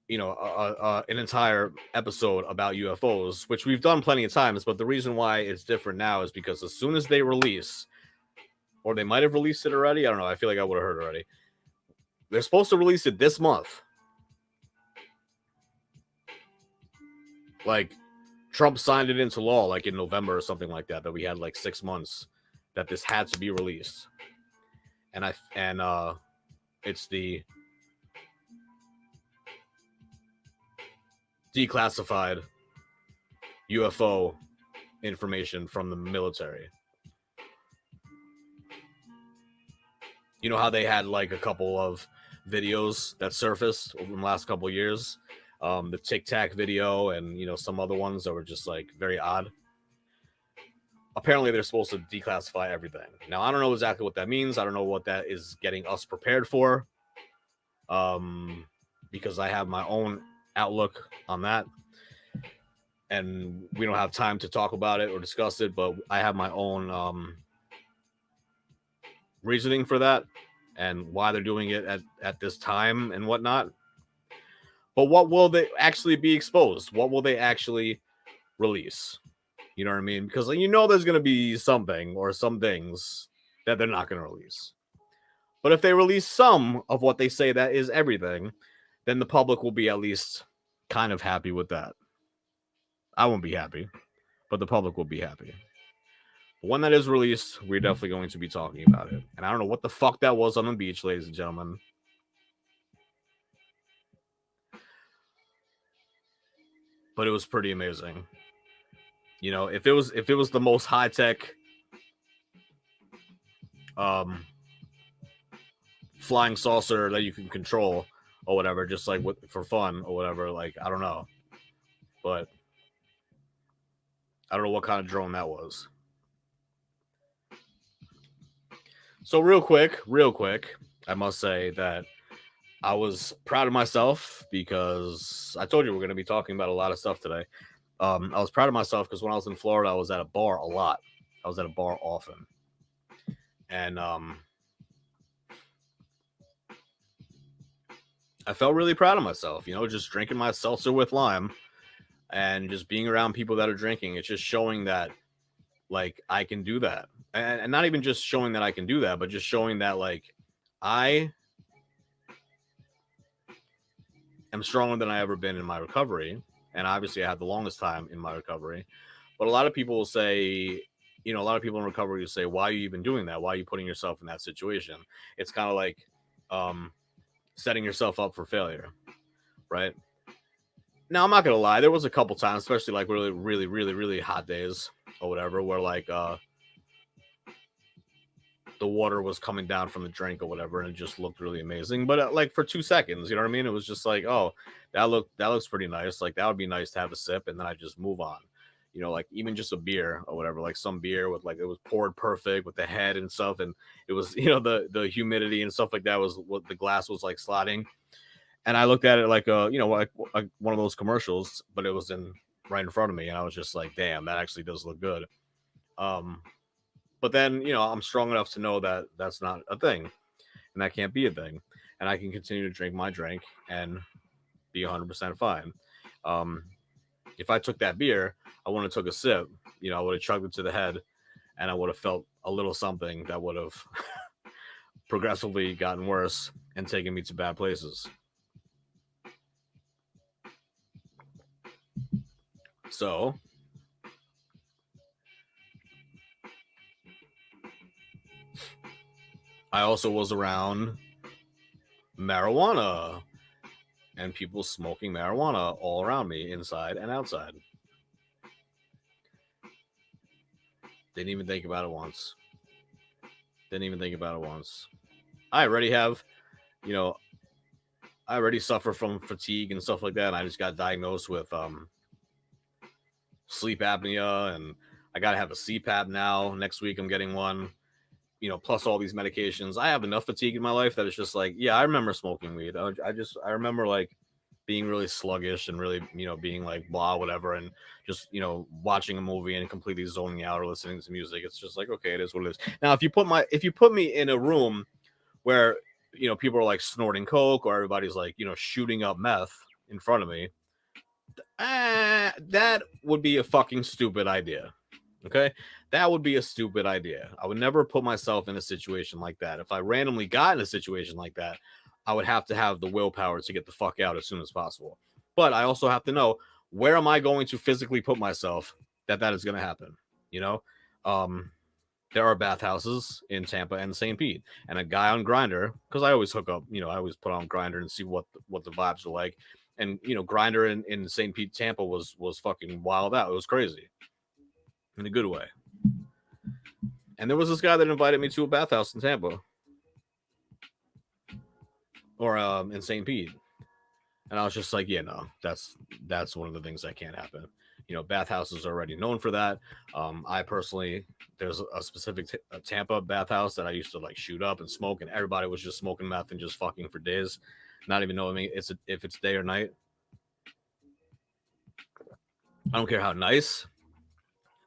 an entire episode about UFOs, which we've done plenty of times. But the reason why it's different now is because as soon as they release, or they might have released it already. I don't know. I feel like I would have heard already. They're supposed to release it this month. Like Trump signed it into law like in November or something like that we had like 6 months that this had to be released. And it's the declassified UFO information from the military. You know how they had like a couple of videos that surfaced over the last couple of years? The Tic Tac video and, some other ones that were just like very odd. Apparently they're supposed to declassify everything. Now, I don't know exactly what that means. I don't know what that is getting us prepared for. Because I have my own outlook on that. And we don't have time to talk about it or discuss it, but I have my own reasoning for that and why they're doing it at this time and whatnot. But what will they actually be exposed? What will they actually release? You know what I mean? Because there's going to be something or some things that they're not going to release. But if they release some of what they say that is everything, then the public will be at least kind of happy with that. I won't be happy, but the public will be happy. But when that is released, we're definitely going to be talking about it. And I don't know what the fuck that was on the beach, ladies and gentlemen. But it was pretty amazing. If it was the most high tech flying saucer that you can control or whatever, just like for fun or whatever, like I don't know. But I don't know what kind of drone that was. So real quick, I must say that I was proud of myself because I told you we're going to be talking about a lot of stuff today. I was proud of myself because when I was in Florida, I was at a bar a lot. I was at a bar often. And I felt really proud of myself, just drinking my seltzer with lime and just being around people that are drinking. It's just showing that, like, I can do that. And not even just showing that I can do that, but just showing that, like, I am stronger than I ever been in my recovery. And obviously I had the longest time in my recovery. But a lot of people will say, a lot of people in recovery will say, why are you even doing that? Why are you putting yourself in that situation? It's kind of like setting yourself up for failure, right? Now, I'm not going to lie. There was a couple times, especially like really, really, really, really hot days or whatever, where like the water was coming down from the drink or whatever, and it just looked really amazing. But like for 2 seconds, you know what I mean? It was just like, oh, that looks pretty nice. Like that would be nice to have a sip, and then I just move on. Like even just a beer or whatever, like some beer with like it was poured perfect with the head and stuff, and it was the humidity and stuff like that was what the glass was like sliding. And I looked at it like like one of those commercials, but it was right in front of me, and I was just like, damn, that actually does look good. But then I'm strong enough to know that that's not a thing, and that can't be a thing, and I can continue to drink my drink and be 100% fine. If I took that beer, I wouldn't have took a sip. I would have chugged it to the head, and I would have felt a little something that would have progressively gotten worse and taken me to bad places. So I also was around marijuana and people smoking marijuana all around me, inside and outside. Didn't even think about it once. I already have, I already suffer from fatigue and stuff like that. And I just got diagnosed with sleep apnea, and I got to have a CPAP now. Next week, I'm getting one. Plus all these medications. I have enough fatigue in my life that it's just like, yeah, I remember smoking weed. I remember like being really sluggish and really, being like blah, whatever. And just, watching a movie and completely zoning out or listening to music. It's just like, okay, it is what it is. Now, if you put me in a room where, people are like snorting coke or everybody's like, shooting up meth in front of me, that would be a fucking stupid idea. Okay, that would be a stupid idea. I would never put myself in a situation like that. If I randomly got in a situation like that, I would have to have the willpower to get the fuck out as soon as possible. But I also have to know, where am I going to physically put myself that is going to happen? There are bathhouses in Tampa and St. Pete, and a guy on Grindr, because I always hook up, I always put on Grindr and see what the vibes are like. And Grindr in St. Pete, Tampa was fucking wild out. It was crazy. In a good way. And there was this guy that invited me to a bathhouse in Tampa. Or in St. Pete. And I was just like, yeah, no, that's one of the things that can't happen. Bathhouses are already known for that. I personally, there's a specific Tampa bathhouse that I used to like shoot up and smoke, and everybody was just smoking meth and just fucking for days, not even knowing if it's day or night. I don't care how nice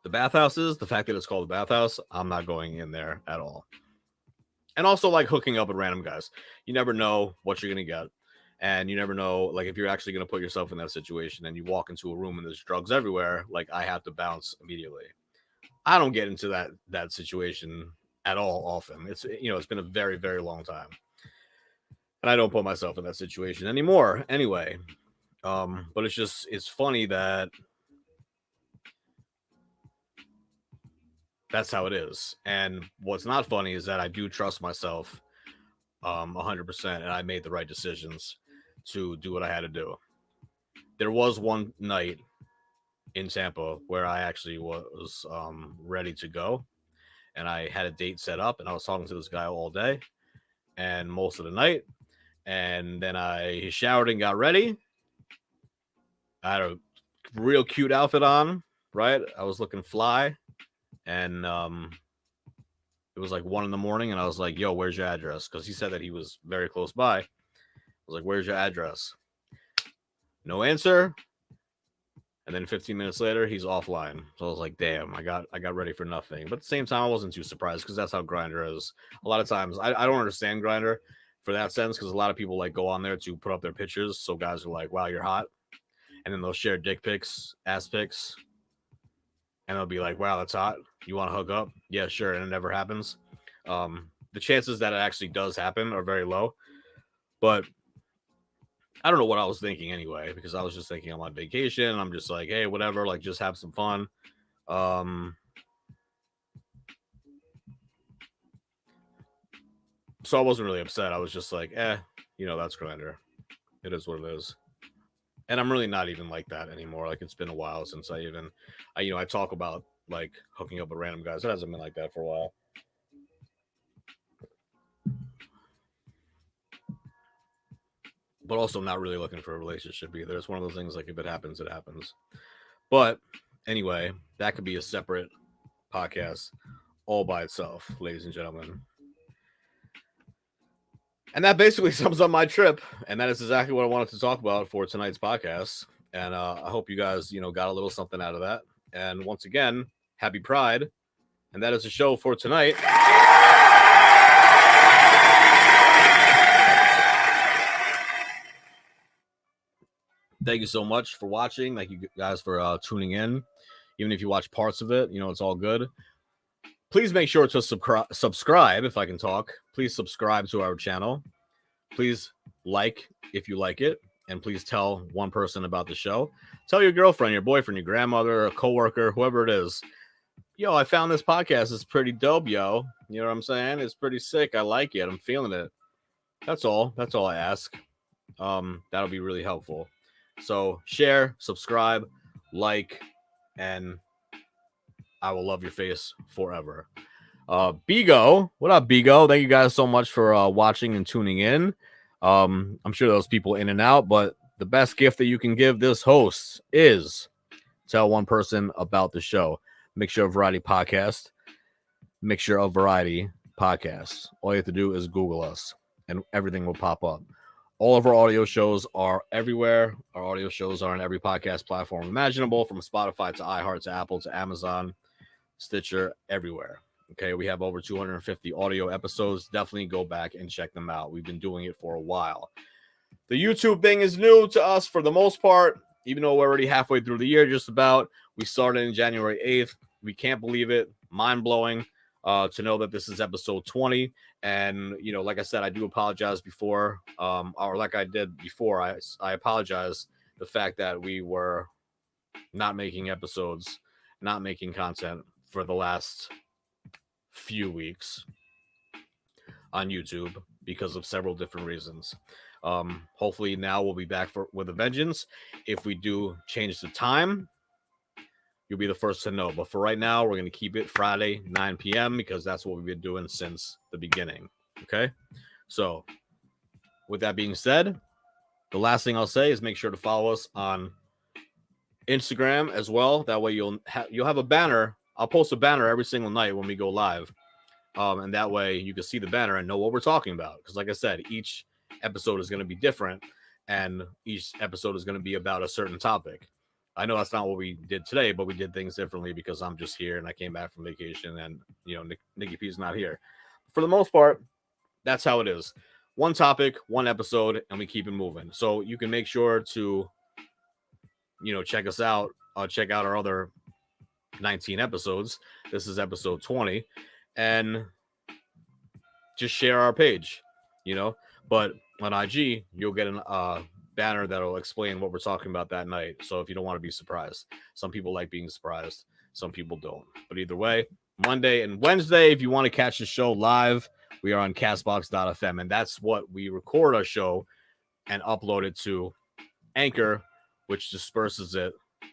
the bathhouse is, the fact that it's called a bathhouse, I'm not going in there at all. And also like hooking up with random guys. You never know what you're gonna get. And you never know, like, if you're actually going to put yourself in that situation and you walk into a room and there's drugs everywhere, like, I have to bounce immediately. I don't get into that situation at all often. It's, you know, it's been a very, very long time. And I don't put myself in that situation anymore anyway. But it's funny that that's how it is. And what's not funny is that I do trust myself 100%, and I made the right decisions to do what I had to do. There was one night in Tampa where I actually was ready to go, and I had a date set up, and I was talking to this guy all day and most of the night, and then I showered and got ready. I had a real cute outfit on, right? I was looking fly, and it was like 1 a.m, and I was like, "Yo, where's your address?" Because he said that he was very close by. I was like, "Where's your address?" No answer. And then 15 minutes later, he's offline. So I was like, "Damn, I got ready for nothing." But at the same time, I wasn't too surprised because that's how Grindr is. A lot of times, I don't understand Grindr for that sense because a lot of people like go on there to put up their pictures. So guys are like, "Wow, you're hot," and then they'll share dick pics, ass pics, and they'll be like, "Wow, that's hot. You want to hook up?" Yeah, sure. And it never happens. The chances that it actually does happen are very low. But I don't know what I was thinking anyway, because I was just thinking I'm on vacation. I'm just like, hey, whatever, like just have some fun. So I wasn't really upset. I was just like, you know, that's Grindr. It is what it is. And I'm really not even like that anymore. Like it's been a while since I talk about like hooking up with random guys. It hasn't been like that for a while. But also not really looking for a relationship either. It's one of those things like if it happens, it happens. But anyway, that could be a separate podcast all by itself, ladies and gentlemen. And that basically sums up my trip. And that is exactly what I wanted to talk about for tonight's podcast. And I hope you guys, got a little something out of that. And once again, happy Pride. And that is the show for tonight. Thank you so much for watching. Thank you guys for tuning in. Even if you watch parts of it, it's all good. Please make sure to subscribe if I can talk. Please subscribe to our channel. Please like if you like it. And please tell one person about the show. Tell your girlfriend, your boyfriend, your grandmother, a coworker, whoever it is. Yo, I found this podcast. It's pretty dope, yo. You know what I'm saying? It's pretty sick. I like it. I'm feeling it. That's all. That's all I ask. That'll be really helpful. So share, subscribe, like, and I will love your face forever. Bigo, what up, Bigo? Thank you guys so much for watching and tuning in. I'm sure those people in and out, but the best gift that you can give this host is tell one person about the show. Mixture of Variety Podcast. Mixture of Variety Podcast. All you have to do is Google us, and everything will pop up. All of our audio shows are everywhere. Our audio shows are on every podcast platform imaginable, from Spotify to iHeart to Apple to Amazon, Stitcher, everywhere. Okay, we have over 250 audio episodes. Definitely go back and check them out. We've been doing it for a while. The YouTube thing is new to us for the most part, even though we're already halfway through the year, just about. We started in January 8th. We can't believe it. Mind-blowing to know that this is episode 20. And, like I said, I do apologize before, or like I did before, I apologize the fact that we were not making episodes, not making content for the last few weeks on YouTube because of several different reasons. Hopefully now we'll be back with a vengeance. If we do change the time, you'll be the first to know. But for right now, we're going to keep it Friday, 9 p.m. because that's what we've been doing since the beginning. Okay? So with that being said, the last thing I'll say is make sure to follow us on Instagram as well. That way you'll have a banner. I'll post a banner every single night when we go live. And that way you can see the banner and know what we're talking about. Because like I said, each episode is going to be different, and each episode is going to be about a certain topic. I know that's not what we did today, but we did things differently because I'm just here and I came back from vacation, and Nikki P's not here. For the most part, that's how it is. One topic, one episode, and we keep it moving. So you can make sure to, check us out. Check out our other 19 episodes. This is episode 20. And just share our page, But on IG, you'll get a banner that'll explain what we're talking about that night. So if you don't want to be surprised, some people like being surprised, some people don't. But either way, Monday and Wednesday, if you want to catch the show live, we are on castbox.fm, and that's what we record our show and upload it to Anchor, which disperses it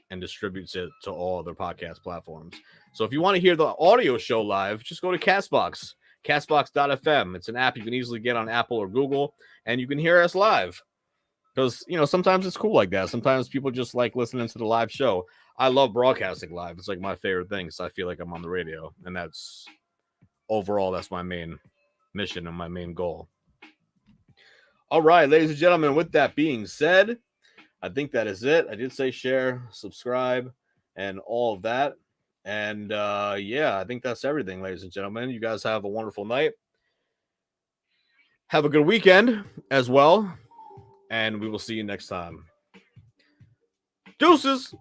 and distributes it to all other podcast platforms. So if you want to hear the audio show live, just go to Castbox, castbox.fm. It's an app you can easily get on Apple or Google, and you can hear us live. Because, sometimes it's cool like that. Sometimes people just like listening to the live show. I love broadcasting live. It's like my favorite thing, so I feel like I'm on the radio. And that's my main mission and my main goal. All right, ladies and gentlemen, with that being said, I think that is it. I did say share, subscribe, and all of that. And I think that's everything, ladies and gentlemen. You guys have a wonderful night. Have a good weekend as well. And we will see you next time. Deuces.